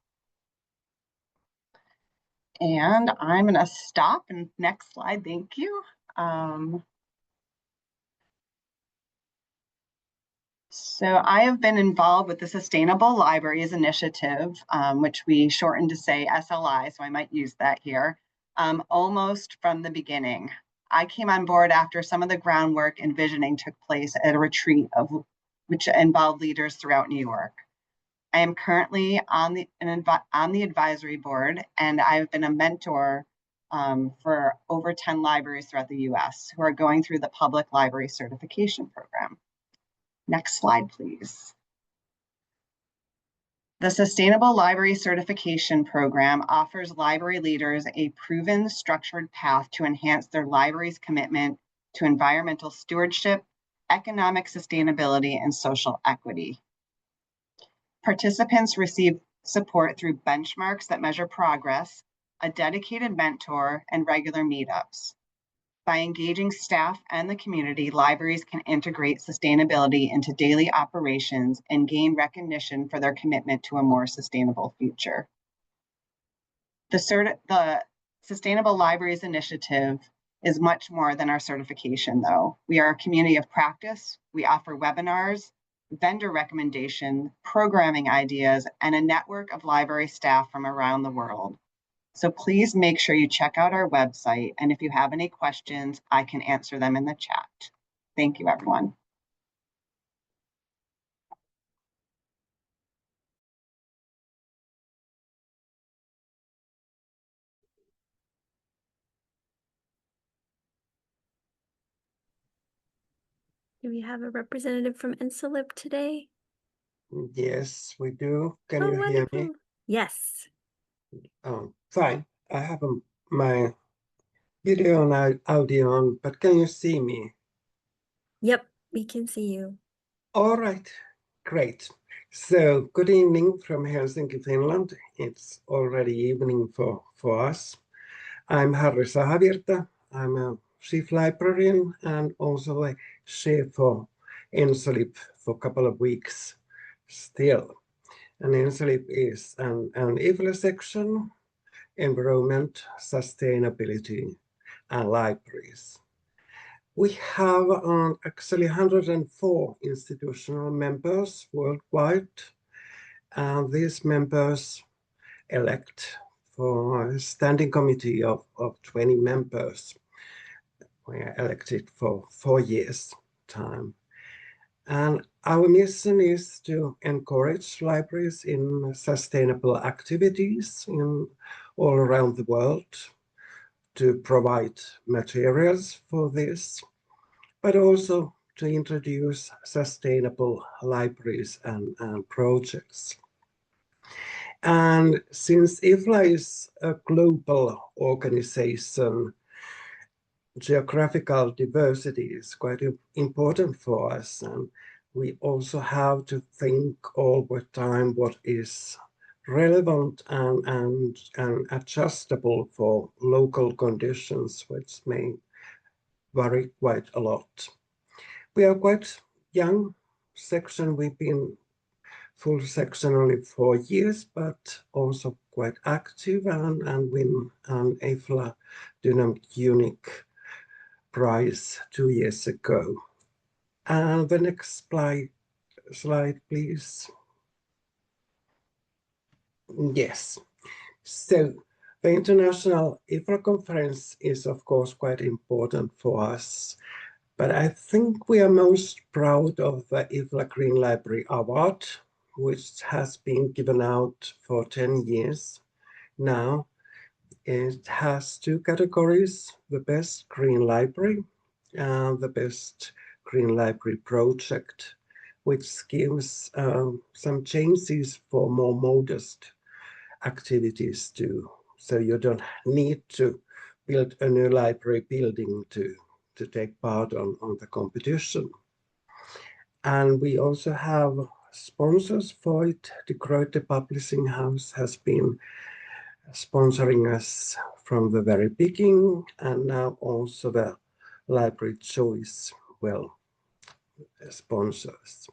And I'm gonna stop, and next slide, thank you. So I have been involved with the Sustainable Libraries Initiative, which we shortened to say SLI, so I might use that here, almost from the beginning. I came on board after some of the groundwork and visioning took place at a retreat which involved leaders throughout New York. I am currently on the advisory board, and I've been a mentor for over 10 libraries throughout the US who are going through the public library certification program. Next slide, please. The Sustainable Library Certification Program offers library leaders a proven, structured path to enhance their library's commitment to environmental stewardship, economic sustainability, and social equity. Participants receive support through benchmarks that measure progress, a dedicated mentor, and regular meetups. By engaging staff and the community, libraries can integrate sustainability into daily operations and gain recognition for their commitment to a more sustainable future. The Sustainable Libraries Initiative is much more than our certification, though. We are a community of practice. We offer webinars, vendor recommendation, programming ideas, and a network of library staff from around the world. So please make sure you check out our website, and if you have any questions, I can answer them in the chat. Thank you, everyone. Do we have a representative from NSLIP today? Yes, we do. Can Oh, you hear me? wonderful. Yes. Oh, fine. I have my video and audio on, but can you see me? Yep, we can see you. All right, great. So good evening from Helsinki, Finland. It's already evening for us. I'm Harri Sahavirta. I'm a chief librarian and also a chef for NSLIP for a couple of weeks still. And NSLIP is an IFLA section, environment, sustainability, and libraries. We have actually 104 institutional members worldwide, and these members elect for a standing committee of 20 members. We are elected for 4 years time. And our mission is to encourage libraries in sustainable activities all around the world, to provide materials for this, but also to introduce sustainable libraries and projects. And since IFLA is a global organization, geographical diversity is quite important for us, and we also have to think all the time what is relevant and adjustable for local conditions, which may vary quite a lot. We are quite young section. We've been full section only 4 years, but also quite active and win an IFLA Dynamic Unique Prize 2 years ago. And the next slide, please. Yes. So the International IFLA Conference is, of course, quite important for us. But I think we are most proud of the IFLA Green Library Award, which has been given out for 10 years now. It has 2 categories: the best green library and the best green library project, which gives some chances for more modest activities too. So you don't need to build a new library building to take part on the competition. And we also have sponsors for it. De Gruyter Publishing House has been sponsoring us from the very beginning, and now also the Library Choice will sponsors.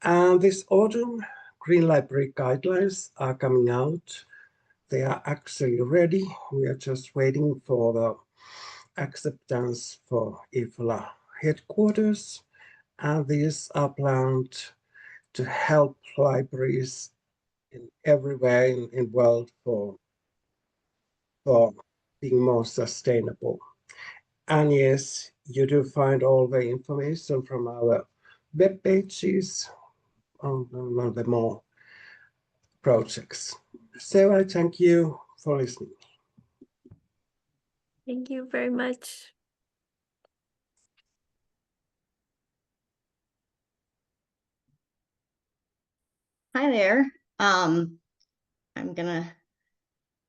And this autumn, Green Library Guidelines are coming out. They are actually ready. We are just waiting for the acceptance for IFLA headquarters, and these are planned to help libraries in everywhere in the world for being more sustainable. And yes, you do find all the information from our web pages on the more projects. So I thank you for listening. Thank you very much. Hi there. I'm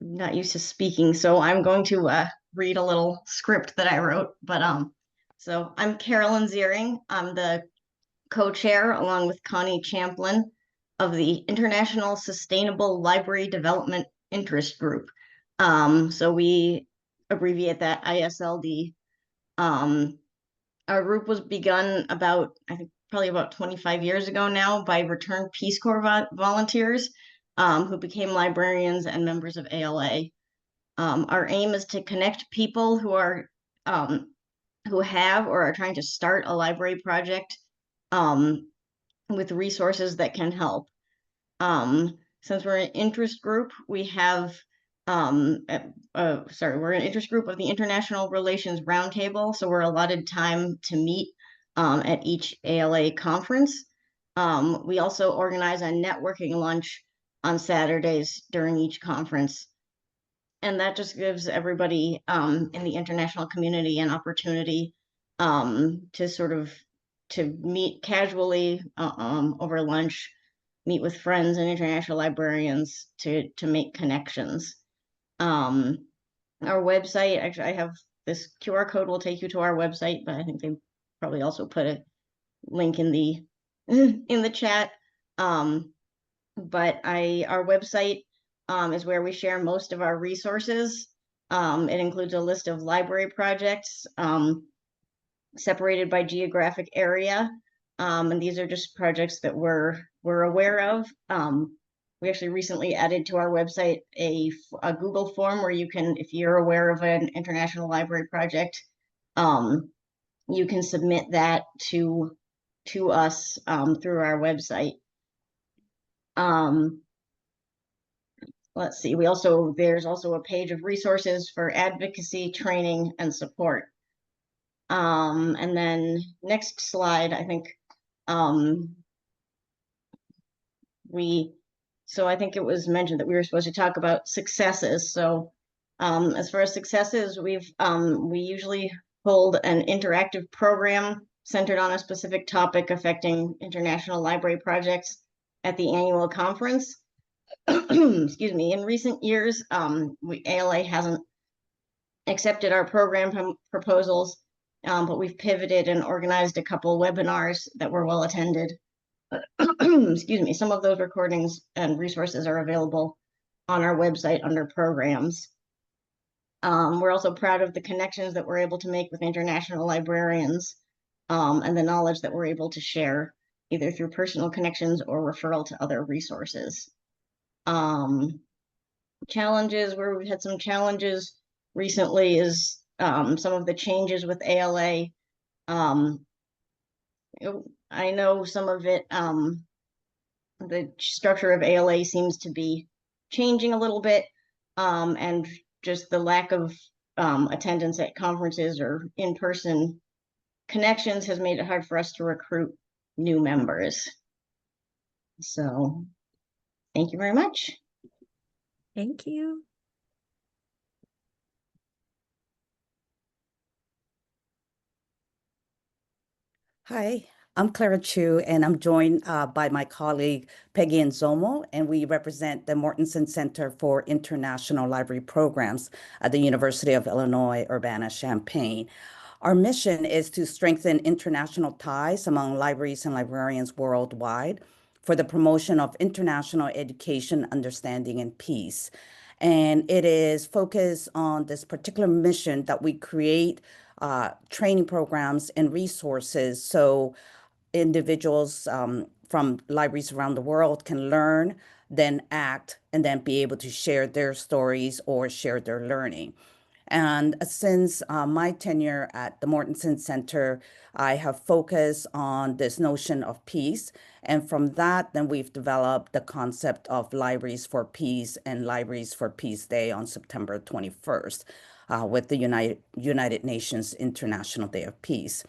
not used to speaking, so I'm going to read a little script that I wrote. But so I'm Carolyn Ziering. I'm the co-chair along with Connie Champlin of the International Sustainable Library Development Interest Group. So we abbreviate that ISLD. Our group was begun about, I think, probably about 25 years ago now by returned Peace Corps volunteers who became librarians and members of ALA. Our aim is to connect people who are who have or are trying to start a library project with resources that can help. Since we're an interest group, we have we're an interest group of the International Relations Roundtable, so we're allotted time to meet at each ALA conference. We also organize a networking lunch on Saturdays during each conference. And that just gives everybody in the international community an opportunity to sort of to meet casually over lunch, meet with friends and international librarians to make connections. Our website, actually, I have this QR code will take you to our website, but I think they probably also put a link in the in the chat. But our website is where we share most of our resources. It includes a list of library projects separated by geographic area. And these are just projects that we're aware of. We actually recently added to our website a Google form where you can, if you're aware of an international library project, you can submit that to us through our website. Let's see, there's also a page of resources for advocacy, training, and support. And then next slide, I think, so I think it was mentioned that we were supposed to talk about successes. So as far as successes, we usually hold an interactive program centered on a specific topic affecting international library projects at the annual conference. Excuse me. In recent years, ALA hasn't accepted our program proposals, but we've pivoted and organized a couple webinars that were well attended. Excuse me. Some of those recordings and resources are available on our website under programs. We're also proud of the connections that we're able to make with international librarians and the knowledge that we're able to share either through personal connections or referral to other resources. Challenges, where we've had some challenges recently is some of the changes with ALA. I know some of it, the structure of ALA seems to be changing a little bit, and just the lack of attendance at conferences or in-person connections has made it hard for us to recruit new members. So thank you very much. Thank you. Hi, I'm Clara Chu, and I'm joined by my colleague Peggy Nzomo, and we represent the Mortensen Center for International Library Programs at the University of Illinois, Urbana-Champaign. Our mission is to strengthen international ties among libraries and librarians worldwide for the promotion of international education, understanding, and peace. And it is focused on this particular mission that we create training programs and resources so individuals from libraries around the world can learn, then act, and then be able to share their stories or share their learning. And since my tenure at the Mortensen Center, I have focused on this notion of peace. And from that, then we've developed the concept of Libraries for Peace and Libraries for Peace Day on September 21st. with the United Nations International Day of Peace.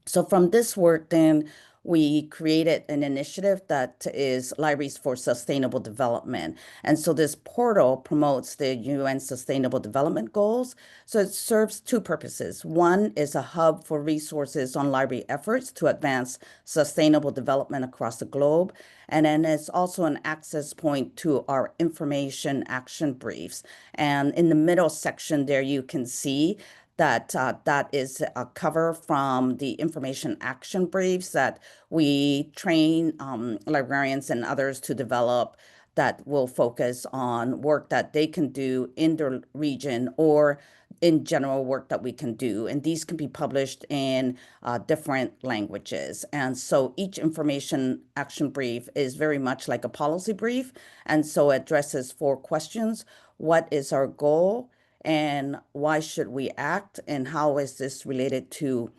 So from this work, then we created an initiative that is Libraries for Sustainable Development. And so this portal promotes the UN Sustainable Development Goals. So it serves two purposes. One is a hub for resources on library efforts to advance sustainable development across the globe. And then it's also an access point to our information action briefs. And in the middle section there, you can see that that is a cover from the information action briefs that we train librarians and others to develop that will focus on work that they can do in their region or in general work that we can do. And these can be published in different languages. And so each information action brief is very much like a policy brief. And so it addresses 4 questions. What is our goal? And why should we act? And how is this related to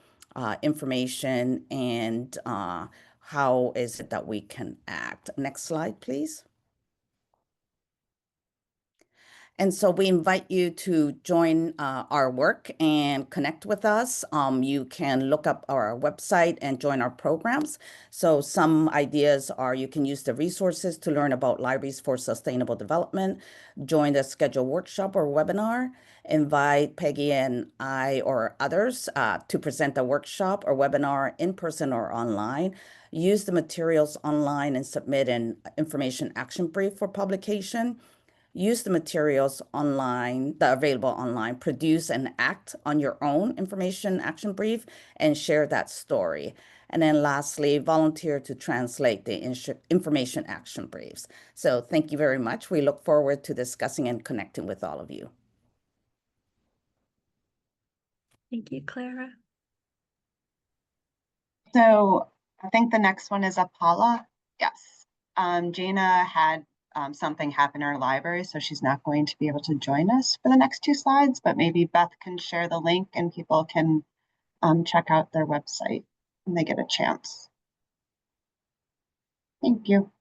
information? And how is it that we can act? Next slide, please. And so we invite you to join our work and connect with us. You can look up our website and join our programs. So some ideas are you can use the resources to learn about Libraries for Sustainable Development, join the scheduled workshop or webinar, invite Peggy and I or others to present a workshop or webinar in person or online, use the materials online and submit an information action brief for publication. Use the materials online, that are available online, produce and act on your own information action brief and share that story. And then lastly, volunteer to translate the information action briefs. So thank you very much. We look forward to discussing and connecting with all of you. Thank you, Clara. So I think the next one is Paula. Yes. Jana had something happen in our library, so she's not going to be able to join us for the next 2 slides, but maybe Beth can share the link and people can check out their website when they get a chance. Thank you.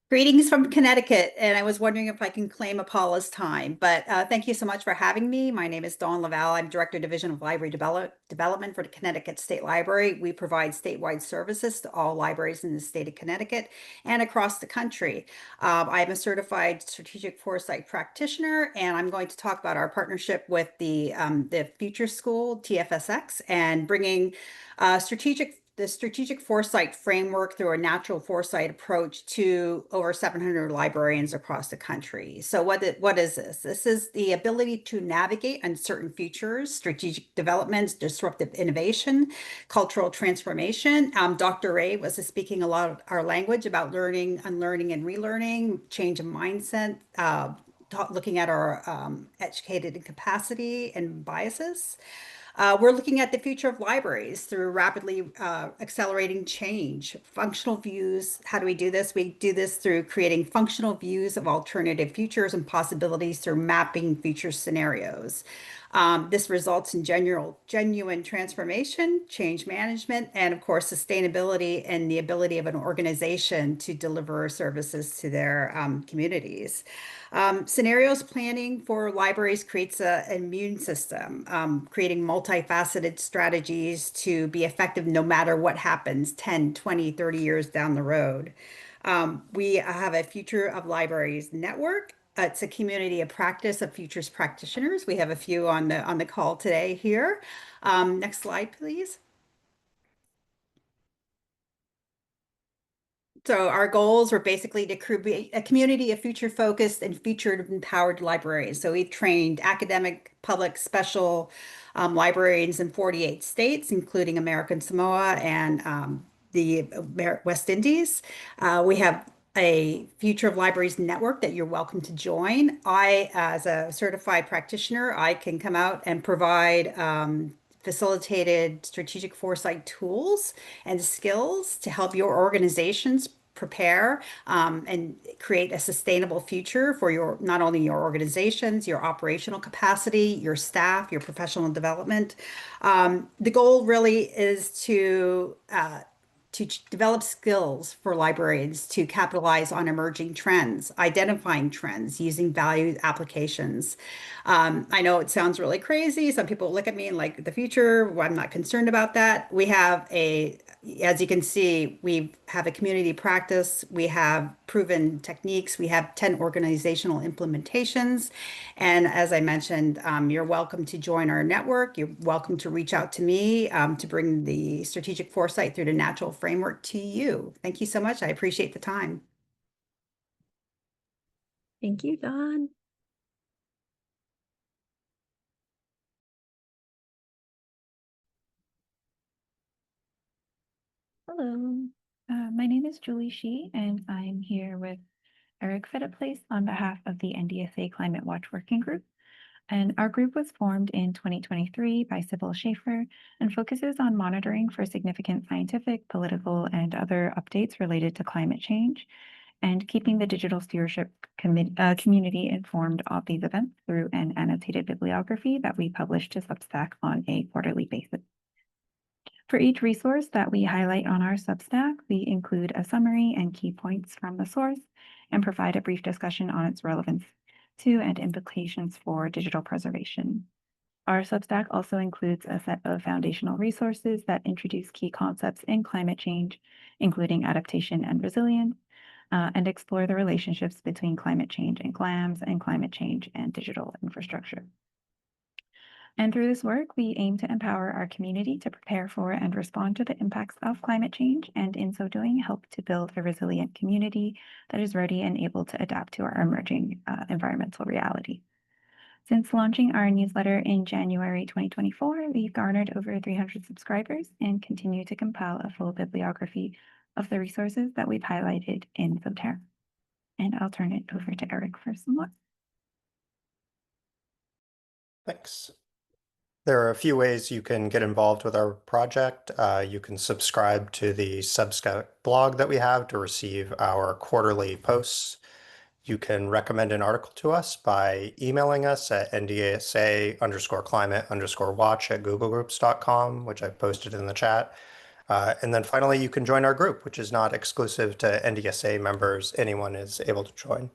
Greetings from Connecticut, and I was wondering if I can claim Paula's time, but thank you so much for having me. My name is Dawn Laval. I'm Director Division of Library Development for the Connecticut State Library. We provide statewide services to all libraries in the state of Connecticut and across the country. I'm a certified strategic foresight practitioner, and I'm going to talk about our partnership with the Future School, TFSX, and bringing the strategic foresight framework through a natural foresight approach to over 700 librarians across the country. So what is this? This is the ability to navigate uncertain futures, strategic developments, disruptive innovation, cultural transformation. Dr. Ray was speaking a lot of our language about learning, unlearning, and relearning, change of mindset, looking at our educated capacity and biases. We're looking at the future of libraries through rapidly accelerating change. Functional views, how do we do this? We do this through creating functional views of alternative futures and possibilities through mapping future scenarios. This results in genuine transformation, change management, and of course, sustainability and the ability of an organization to deliver services to their communities. Scenarios planning for libraries creates an immune system, creating multifaceted strategies to be effective no matter what happens 10, 20, 30 years down the road. We have a Future of Libraries network. It's a community of practice of futures practitioners. We have a few on the call today here. Next slide, please. So our goals were basically to create a community of future-focused and future-empowered librarians. So we've trained academic, public, special librarians in 48 states, including American Samoa and the West Indies. We have a Future of Libraries network that you're welcome to join. I, as a certified practitioner, I can come out and provide facilitated strategic foresight tools and skills to help your organizations prepare and create a sustainable future for your not only your organizations, your operational capacity, your staff, your professional development. The goal really is to develop skills for librarians to capitalize on emerging trends, identifying trends, using value applications. I know it sounds really crazy. Some people look at me and like the future, well, I'm not concerned about that. We have as you can see, we have a community practice. We have proven techniques. We have 10 organizational implementations. And as I mentioned, you're welcome to join our network. You're welcome to reach out to me to bring the strategic foresight through the natural framework to you. Thank you so much. I appreciate the time. Thank you, Dawn. Hello, my name is Julie Shee, and I'm here with Eric Fitteplace on behalf of the NDSA Climate Watch Working Group. And our group was formed in 2023 by Sybil Schaefer and focuses on monitoring for significant scientific, political, and other updates related to climate change, and keeping the digital stewardship community informed of these events through an annotated bibliography that we publish to Substack on a quarterly basis. For each resource that we highlight on our Substack, we include a summary and key points from the source and provide a brief discussion on its relevance to and implications for digital preservation. Our Substack also includes a set of foundational resources that introduce key concepts in climate change, including adaptation and resilience, and explore the relationships between climate change and GLAMs and climate change and digital infrastructure. And through this work, we aim to empower our community to prepare for and respond to the impacts of climate change, and in so doing, help to build a resilient community that is ready and able to adapt to our emerging environmental reality. Since launching our newsletter in January 2024, we've garnered over 300 subscribers and continue to compile a full bibliography of the resources that we've highlighted in Subterra. And I'll turn it over to Eric for some more. Thanks. There are a few ways you can get involved with our project. You can subscribe to the Substack blog that we have to receive our quarterly posts. You can recommend an article to us by emailing us at ndsa_climate_watch@googlegroups.com, which I've posted in the chat. And then finally, you can join our group, which is not exclusive to NDSA members. Anyone is able to join.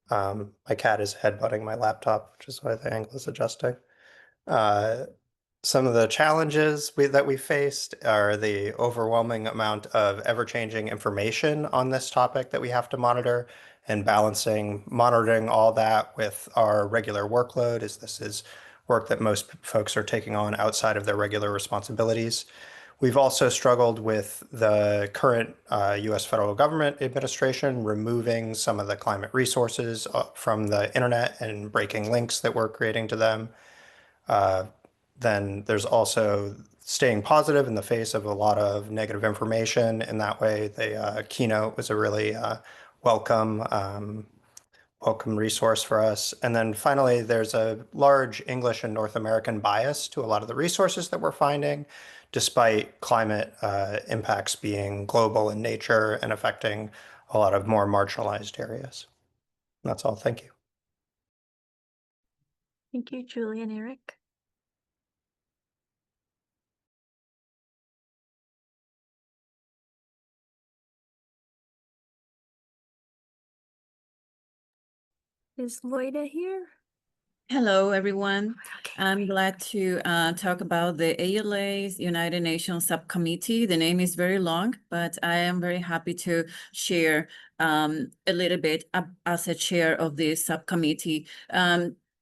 My cat is headbutting my laptop, which is why the angle is adjusting. Some of the challenges that we faced are the overwhelming amount of ever-changing information on this topic that we have to monitor, and monitoring all that with our regular workload, as this is work that most folks are taking on outside of their regular responsibilities. We've also struggled with the current US federal government administration removing some of the climate resources from the internet and breaking links that we're creating to them. Then there's also staying positive in the face of a lot of negative information. In that way, the keynote was a really welcome resource for us. And then finally, there's a large English and North American bias to a lot of the resources that we're finding, despite climate impacts being global in nature and affecting a lot of more marginalized areas. And that's all. Thank you. Thank you, Julie and Eric. Is Loida here? Hello, everyone. I'm glad to talk about the ALA's United Nations Subcommittee. The name is very long, but I am very happy to share a little bit as a chair of this subcommittee.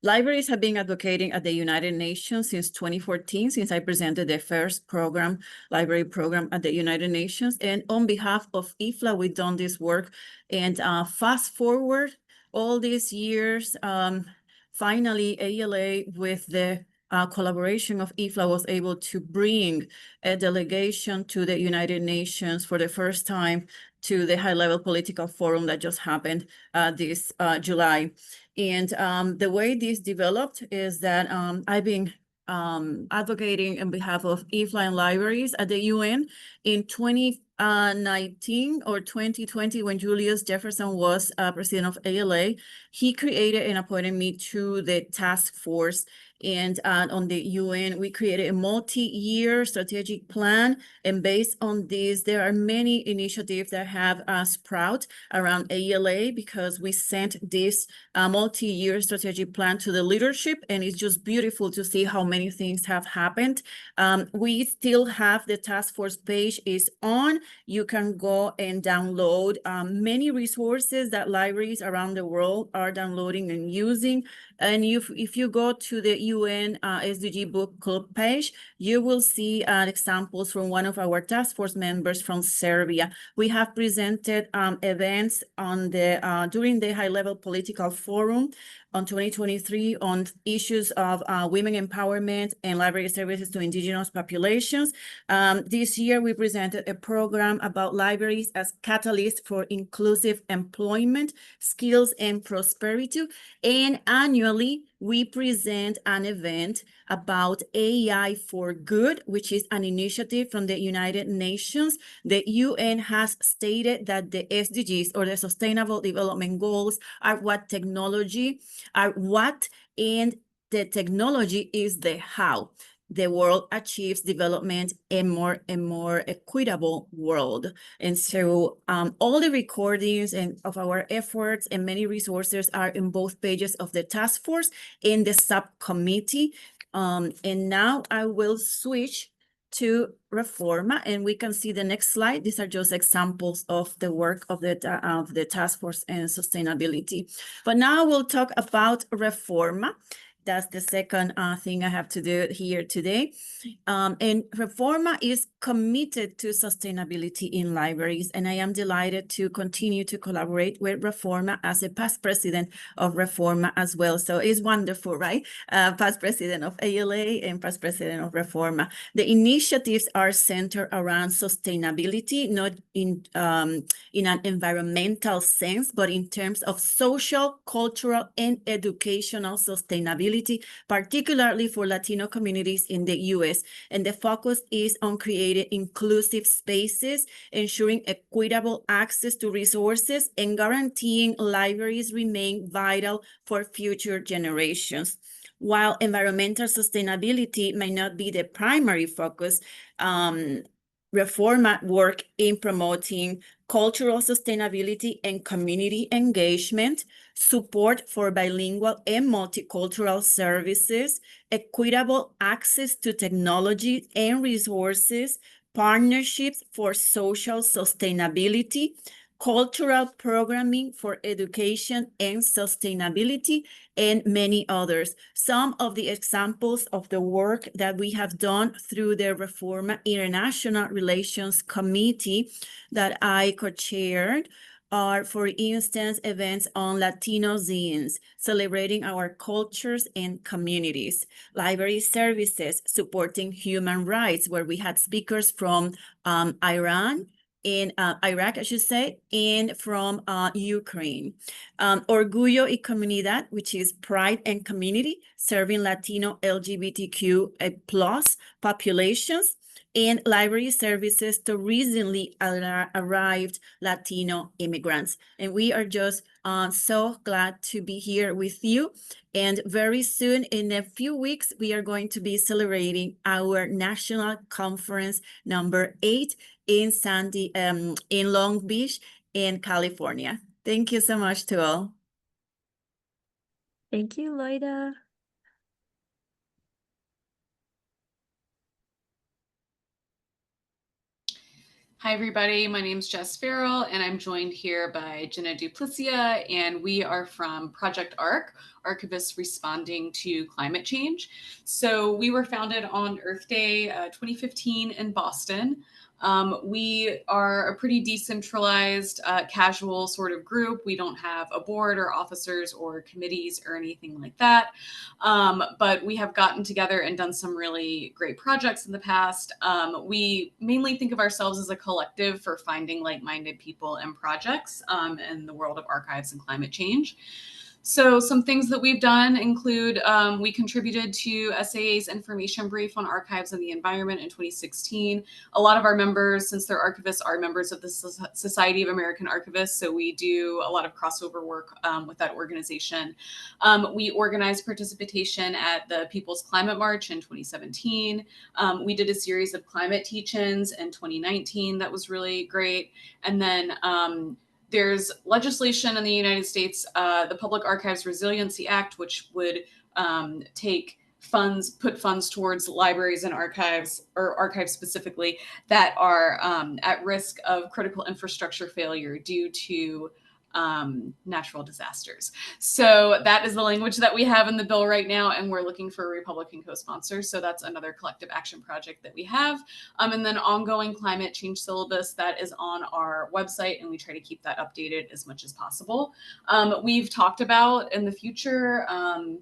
Libraries have been advocating at the United Nations since 2014, since I presented the first library program at the United Nations. And on behalf of IFLA, we've done this work. And fast forward all these years, finally, ALA, with the collaboration of IFLA, was able to bring a delegation to the United Nations for the first time to the high-level political forum that just happened this July. And the way this developed is that I've been advocating on behalf of e-flying libraries at the UN in 2019 or 2020, when Julius Jefferson was president of ALA. He created and appointed me to the task force. And on the UN, we created a multi-year strategic plan. And based on this, there are many initiatives that have sprout around ALA, because we sent this multi-year strategic plan to the leadership. And it's just beautiful to see how many things have happened. We still have the task force page is on. You can go and download many resources that libraries around the world are downloading and using. And if you go to the UN SDG Book Club page, you will see examples from one of our task force members from Serbia. We have presented events on the during the high-level political forum on 2023 on issues of women empowerment and library services to indigenous populations. This year, we presented a program about libraries as catalysts for inclusive employment, skills, and prosperity. And annually, we present an event about AI for Good, which is an initiative from the United Nations. The UN has stated that the SDGs, or the Sustainable Development Goals, are what technology are what, and the technology is the how the world achieves development in more and more equitable world. And so all the recordings and of our efforts and many resources are in both pages of the task force in the subcommittee. And now I will switch to Reforma, and we can see the next slide. These are just examples of the work of the task force and sustainability. But now we'll talk about Reforma. That's the second thing I have to do here today. And Reforma is committed to sustainability in libraries, and I am delighted to continue to collaborate with Reforma as a past president of Reforma as well. So it's wonderful, right? Past president of ALA and past president of Reforma. The initiatives are centered around sustainability, not in an environmental sense, but in terms of social, cultural, and educational sustainability, particularly for Latino communities in the U.S. And the focus is on creating inclusive spaces, ensuring equitable access to resources, and guaranteeing libraries remain vital for future generations. While environmental sustainability may not be the primary focus, Reforma work in promoting cultural sustainability and community engagement, support for bilingual and multicultural services, equitable access to technology and resources, partnerships for social sustainability, cultural programming for education and sustainability, and many others. Some of the examples of the work that we have done through the Reforma International Relations Committee that I co-chaired are, for instance, events on Latino zines, celebrating our cultures and communities, library services, supporting human rights, where we had speakers from Iraq, I should say, and from Ukraine. Orgullo y Comunidad, which is pride and community, serving Latino LGBTQ plus populations, and library services to recently arrived Latino immigrants. And we are just so glad to be here with you. And very soon, in a few weeks, we are going to be celebrating our national conference number 8 in Long Beach, in California. Thank you so much to all. Thank you, Loida. Hi, everybody. My name is Jess Farrell, and I'm joined here by Jenna Duplicia, and we are from Project ARC, Archivists Responding to Climate Change. So we were founded on Earth Day 2015 in Boston. We are a pretty decentralized, casual sort of group. We don't have a board or officers or committees or anything like that. But we have gotten together and done some really great projects in the past. We mainly think of ourselves as a collective for finding like-minded people and projects in the world of archives and climate change. So some things that we've done include we contributed to SAA's information brief on archives and the environment in 2016. A lot of our members, since they're archivists, are members of the Society of American Archivists. So we do a lot of crossover work with that organization. We organized participation at the People's Climate March in 2017. We did a series of climate teach-ins in 2019 that was really great. And then there's legislation in the United States, the Public Archives Resiliency Act, which would put funds towards libraries and archives, or archives specifically, that are at risk of critical infrastructure failure due to natural disasters. So that is the language that we have in the bill right now, and we're looking for a Republican co-sponsor. So that's another collective action project that we have. And then ongoing climate change syllabus that is on our website, and we try to keep that updated as much as possible. We've talked about in the future,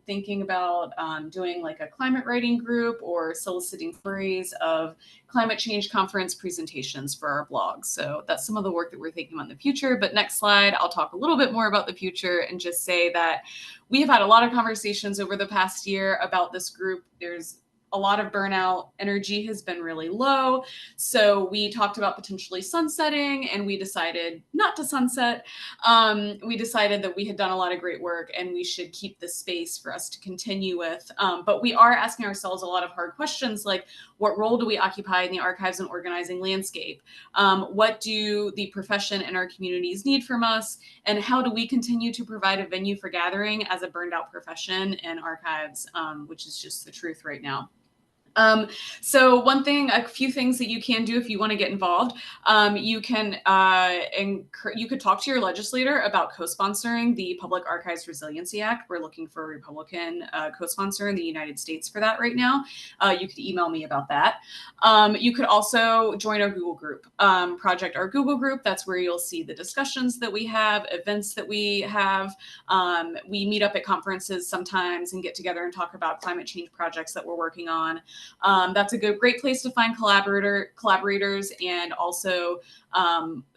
thinking about doing like a climate writing group or soliciting queries of climate change conference presentations for our blog. So that's some of the work that we're thinking about in the future. But next slide, I'll talk a little bit more about the future and just say that we have had a lot of conversations over the past year about this group. There's a lot of burnout. Energy has been really low. So we talked about potentially sunsetting, and we decided not to sunset. We decided that we had done a lot of great work and we should keep this space for us to continue with. But we are asking ourselves a lot of hard questions, like what role do we occupy in the archives and organizing landscape? What do the profession and our communities need from us? And how do we continue to provide a venue for gathering as a burned out profession in archives, which is just the truth right now. So a few things that you can do if you want to get involved. You could talk to your legislator about co-sponsoring the Public Archives Resiliency Act. We're looking for a Republican co-sponsor in the United States for that right now. You could email me about that. You could also join our Google group, Project Our Google group. That's where you'll see the discussions that we have, events that we have. We meet up at conferences sometimes and get together and talk about climate change projects that we're working on. That's a great place to find collaborators. And also,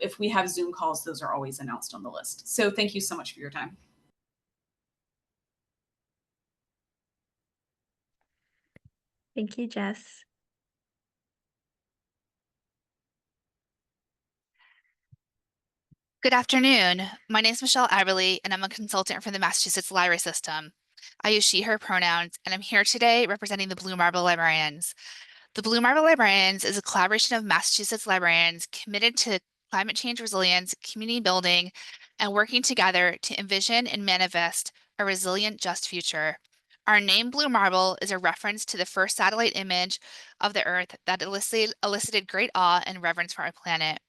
if we have Zoom calls, those are always announced on the list. So thank you so much for your time. Thank you, Jess. Good afternoon. My name is Michelle Aberly, and I'm a consultant for the Massachusetts Library System. I use she, her pronouns, and I'm here today representing the Blue Marble Librarians. The Blue Marble Librarians is a collaboration of Massachusetts librarians committed to climate change resilience, community building, and working together to envision and manifest a resilient, just future. Our name, Blue Marble, is a reference to the first satellite image of the Earth that elicited great awe and reverence for our planet.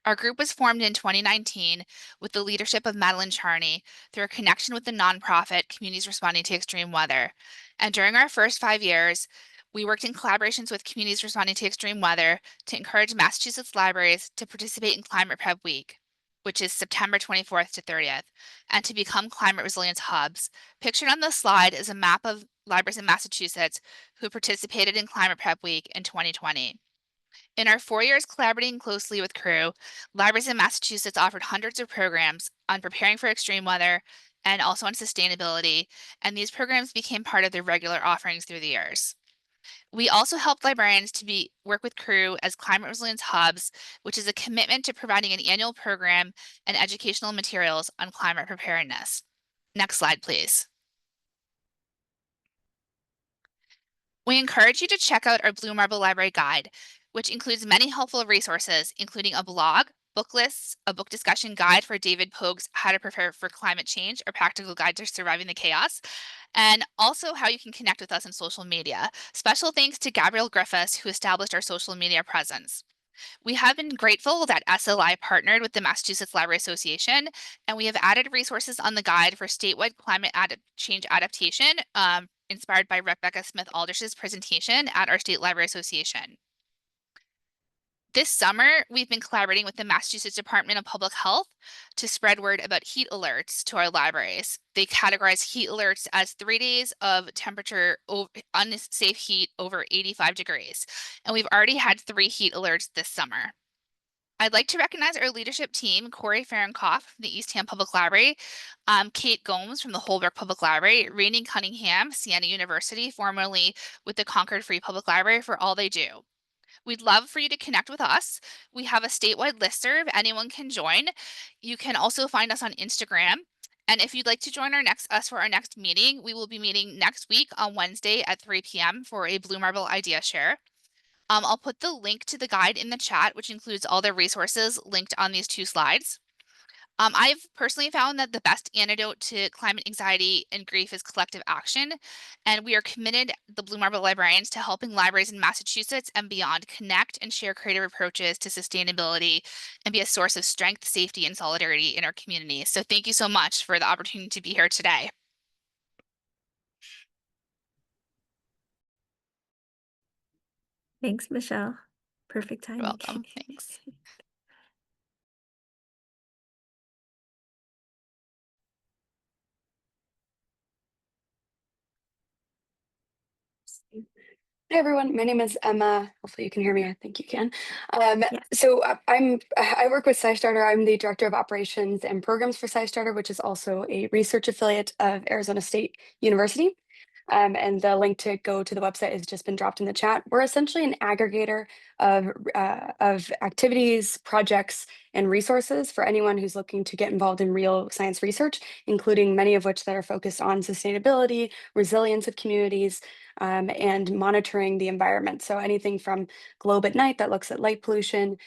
Our group was formed in 2019 with the leadership of Madeline Charney through a connection with the nonprofit Communities Responding to Extreme Weather. And during our first 5 years, we worked in collaborations with Communities Responding to Extreme Weather to encourage Massachusetts libraries to participate in Climate Prep Week, which is September 24th to 30th, and to become climate resilience hubs. Pictured on this slide is a map of libraries in Massachusetts who participated in Climate Prep Week in 2020. In our 4 years collaborating closely with CREW, libraries in Massachusetts offered hundreds of programs on preparing for extreme weather and also on sustainability, and these programs became part of their regular offerings through the years. We also helped librarians to work with CREW as climate resilience hubs, which is a commitment to providing an annual program and educational materials on climate preparedness. Next slide, please. We encourage you to check out our Blue Marble Library Guide, which includes many helpful resources, including a blog, book lists, a book discussion guide for David Pogue's How to Prepare for Climate Change, a practical guide to surviving the chaos, and also how you can connect with us on social media. Special thanks to Gabrielle Griffiths, who established our social media presence. We have been grateful that SLI partnered with the Massachusetts Library Association, and we have added resources on the guide for statewide climate change adaptation, inspired by Rebecca Smith Aldrich's presentation at our State Library Association. This summer, we've been collaborating with the Massachusetts Department of Public Health to spread word about heat alerts to our libraries. They categorize heat alerts as 3 days of temperature, unsafe heat over 85 degrees. And we've already had 3 heat alerts this summer. I'd like to recognize our leadership team, Corey Fahrenkopf from the Eastham Public Library, Kate Gomes from the Holbrook Public Library, Rainey Cunningham, Siena University, formerly with the Concord Free Public Library, for all they do. We'd love for you to connect with us. We have a statewide listserv. Anyone can join. You can also find us on Instagram. And if you'd like to join us for our next meeting, we will be meeting next week on Wednesday at 3 p.m. for a Blue Marble Idea Share. I'll put the link to the guide in the chat, which includes all the resources linked on these 2 slides. I've personally found that the best antidote to climate anxiety and grief is collective action, and we are committed, the Blue Marble Librarians, to helping libraries in Massachusetts and beyond connect and share creative approaches to sustainability and be a source of strength, safety, and solidarity in our community. So thank you so much for the opportunity to be here today. Thanks, Michelle. Perfect timing. You're welcome. Thanks. Hey everyone, my name is Emma. Hopefully you can hear me. I think you can. I work with SciStarter. I'm the Director of Operations and Programs for SciStarter, which is also a research affiliate of Arizona State University. And the link to go to the website has just been dropped in the chat. We're essentially an aggregator of activities, projects, and resources for anyone who's looking to get involved in real science research, including many of which that are focused on sustainability, resilience of communities, and monitoring the environment. So anything from Globe at Night that looks at light pollution,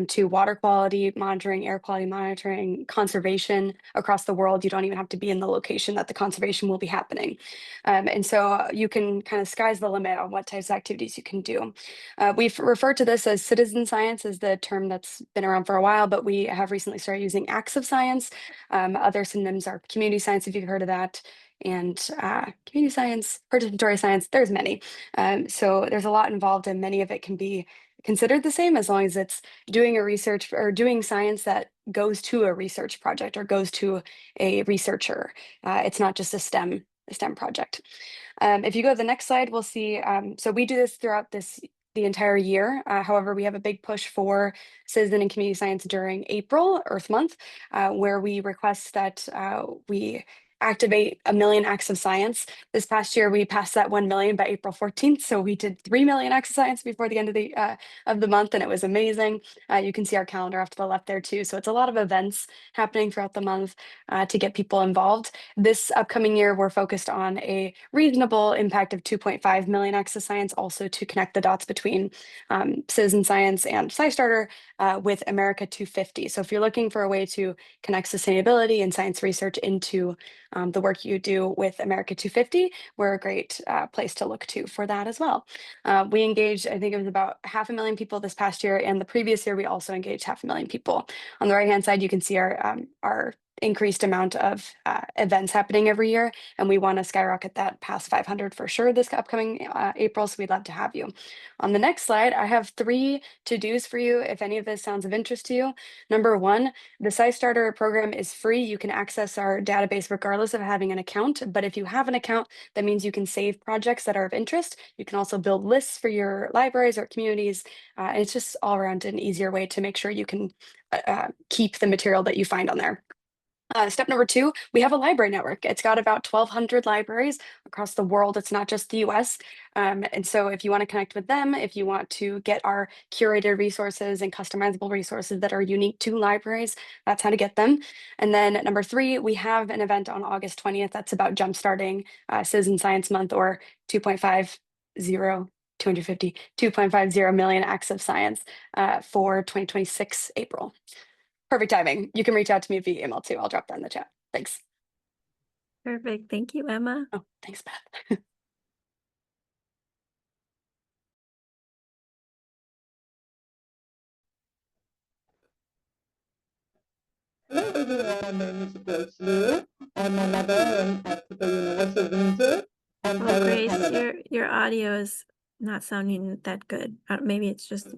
to water quality monitoring, air quality monitoring, conservation across the world. You don't even have to be in the location that the conservation will be happening. And so you can kind of sky's the limit on what types of activities you can do. We've referred to this as citizen science, is the term that's been around for a while, but we have recently started using acts of science. Other synonyms are community science, if you've heard of that, and community science, participatory science, there's many. So there's a lot involved, and many of it can be considered the same as long as it's doing a research or doing science that goes to a research project or goes to a researcher. It's not just a STEM project. If you go to the next slide, we'll see, so we do this throughout the entire year. However, we have a big push for citizen and community science during April, Earth Month, where we request that we activate 1 million acts of science. This past year, we passed that 1 million by April 14th. So we did 3 million acts of science before the end of the month, and it was amazing. You can see our calendar off to the left there too. So it's a lot of events happening throughout the month to get people involved. This upcoming year, we're focused on a reasonable impact of 2.5 million acts of science, also to connect the dots between citizen science and SciStarter with America 250. So if you're looking for a way to connect sustainability and science research into the work you do with America 250, we're a great place to look to for that as well. We engaged, I think it was about 500,000 people this past year, and the previous year we also engaged 500,000 people. On the right-hand side, you can see our increased amount of events happening every year, and we want to skyrocket that past 500 for sure this upcoming April, so we'd love to have you. On the next slide, I have 3 to-dos for you if any of this sounds of interest to you. Number 1, the SciStarter program is free. You can access our database regardless of having an account, but if you have an account, that means you can save projects that are of interest. You can also build lists for your libraries or communities, and it's just all around an easier way to make sure you can keep the material that you find on there. Step number 2, we have a library network. It's got about 1,200 libraries across the world. It's not just the US. And so if you want to connect with them, if you want to get our curated resources and customizable resources that are unique to libraries, that's how to get them. And then number 3, we have an event on August 20th that's about jumpstarting Citizen Science Month, or 2.50 million acts of science for 2026 April. Perfect timing. You can reach out to me via email too. I'll drop that in the chat. Thanks. Perfect. Thank you, Emma. Oh, thanks, Beth. Hello everyone, my name is Grace Liu. I'm a librarian at the University of Windsor. Oh, Grace, your audio is not sounding that good. Maybe it's just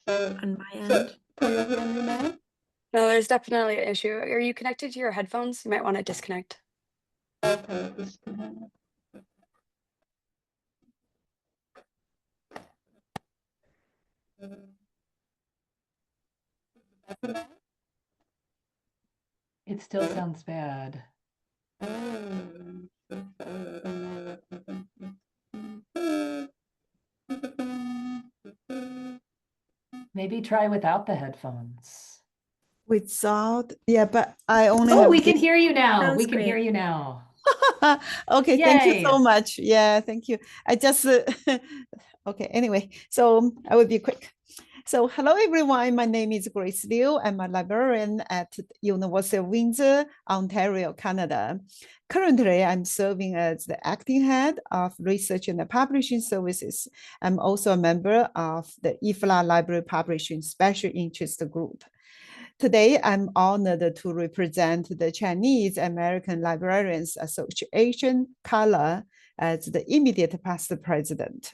on my end. Can you hear me now? No, there's definitely an issue. Are you connected to your headphones? You might want to disconnect. Okay, disconnect. It still sounds bad. Maybe try without the headphones. Without, yeah, but I only Oh, have we can this. hear you now. Sounds We can hear great. you now. Okay, thank you so Yay. much. Yeah, thank you. I just, okay, anyway, so I will be quick. So hello, everyone. My name is Grace Liu. I'm a librarian at University of Windsor, Ontario, Canada. Currently, I'm serving as the acting head of research and publishing services. I'm also a member of the IFLA Library Publishing Special Interest Group. Today, I'm honored to represent the Chinese American Librarians Association, CALA, as the immediate past president.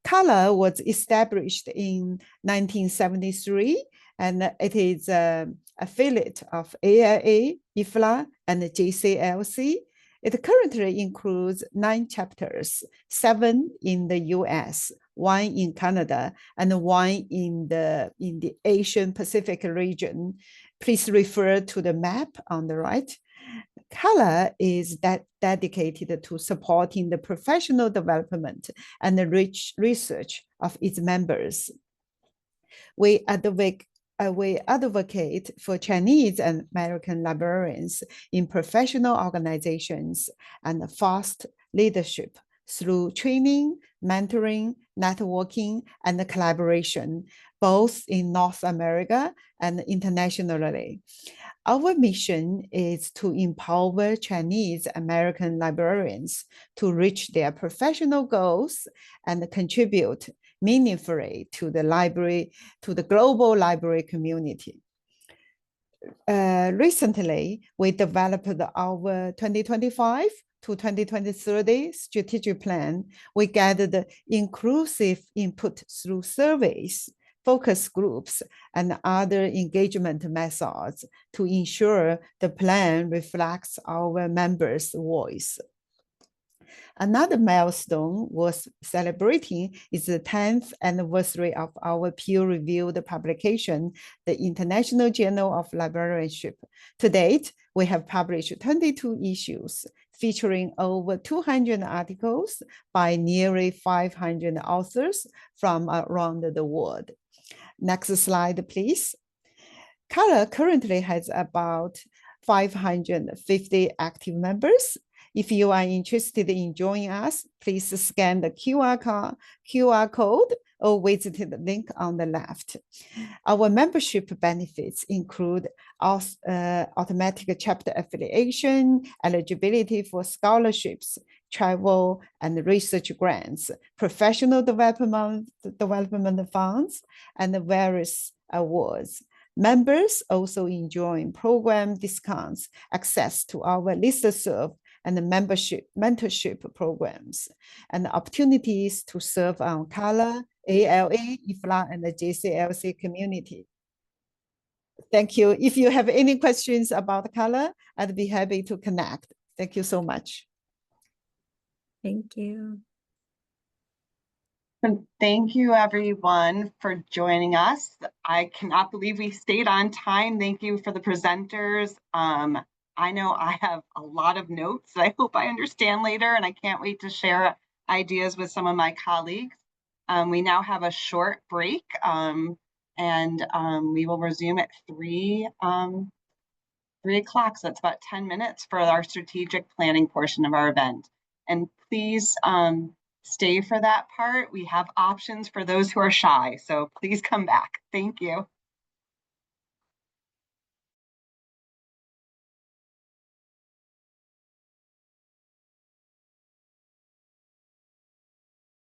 CALA was established in 1973, and it is an affiliate of AIA, IFLA, and JCLC. It currently includes 9 chapters, 7 in the US, 1 in Canada, and 1 in the Asian Pacific region. Please refer to the map on the right. CALA is dedicated to supporting the professional development and the research of its members. We advocate for Chinese and American librarians in professional organizations and fast leadership through training, mentoring, networking, and collaboration, both in North America and internationally. Our mission is to empower Chinese American librarians to reach their professional goals and contribute meaningfully to the global library community. Recently, we developed our 2025 to 2030 strategic plan. We gathered inclusive input through surveys, focus groups, and other engagement methods to ensure the plan reflects our members' voice. Another milestone was celebrating is the 10th anniversary of our peer-reviewed publication, the International Journal of Librarianship. To date, we have published 22 issues, featuring over 200 articles by nearly 500 authors from around the world. Next slide, please. CALA currently has about 550 active members. If you are interested in joining us, please scan the QR code or visit the link on the left. Our membership benefits include automatic chapter affiliation, eligibility for scholarships, travel and research grants, professional development funds, and various awards. Members also enjoy program discounts, access to our listserv and the mentorship programs, and opportunities to serve on CALA, ALA, IFLA, and the JCLC community. Thank you. If you have any questions about CALA, I'd be happy to connect. Thank you so much. Thank you. And thank you everyone for joining us. I cannot believe we stayed on time. Thank you for the presenters. I know I have a lot of notes that I hope I understand later, and I can't wait to share ideas with some of my colleagues. We now have a short break, and we will resume at 3 o'clock. So that's about 10 minutes for our strategic planning portion of our event. And please stay for that part. We have options for those who are shy, so please come back. Thank you.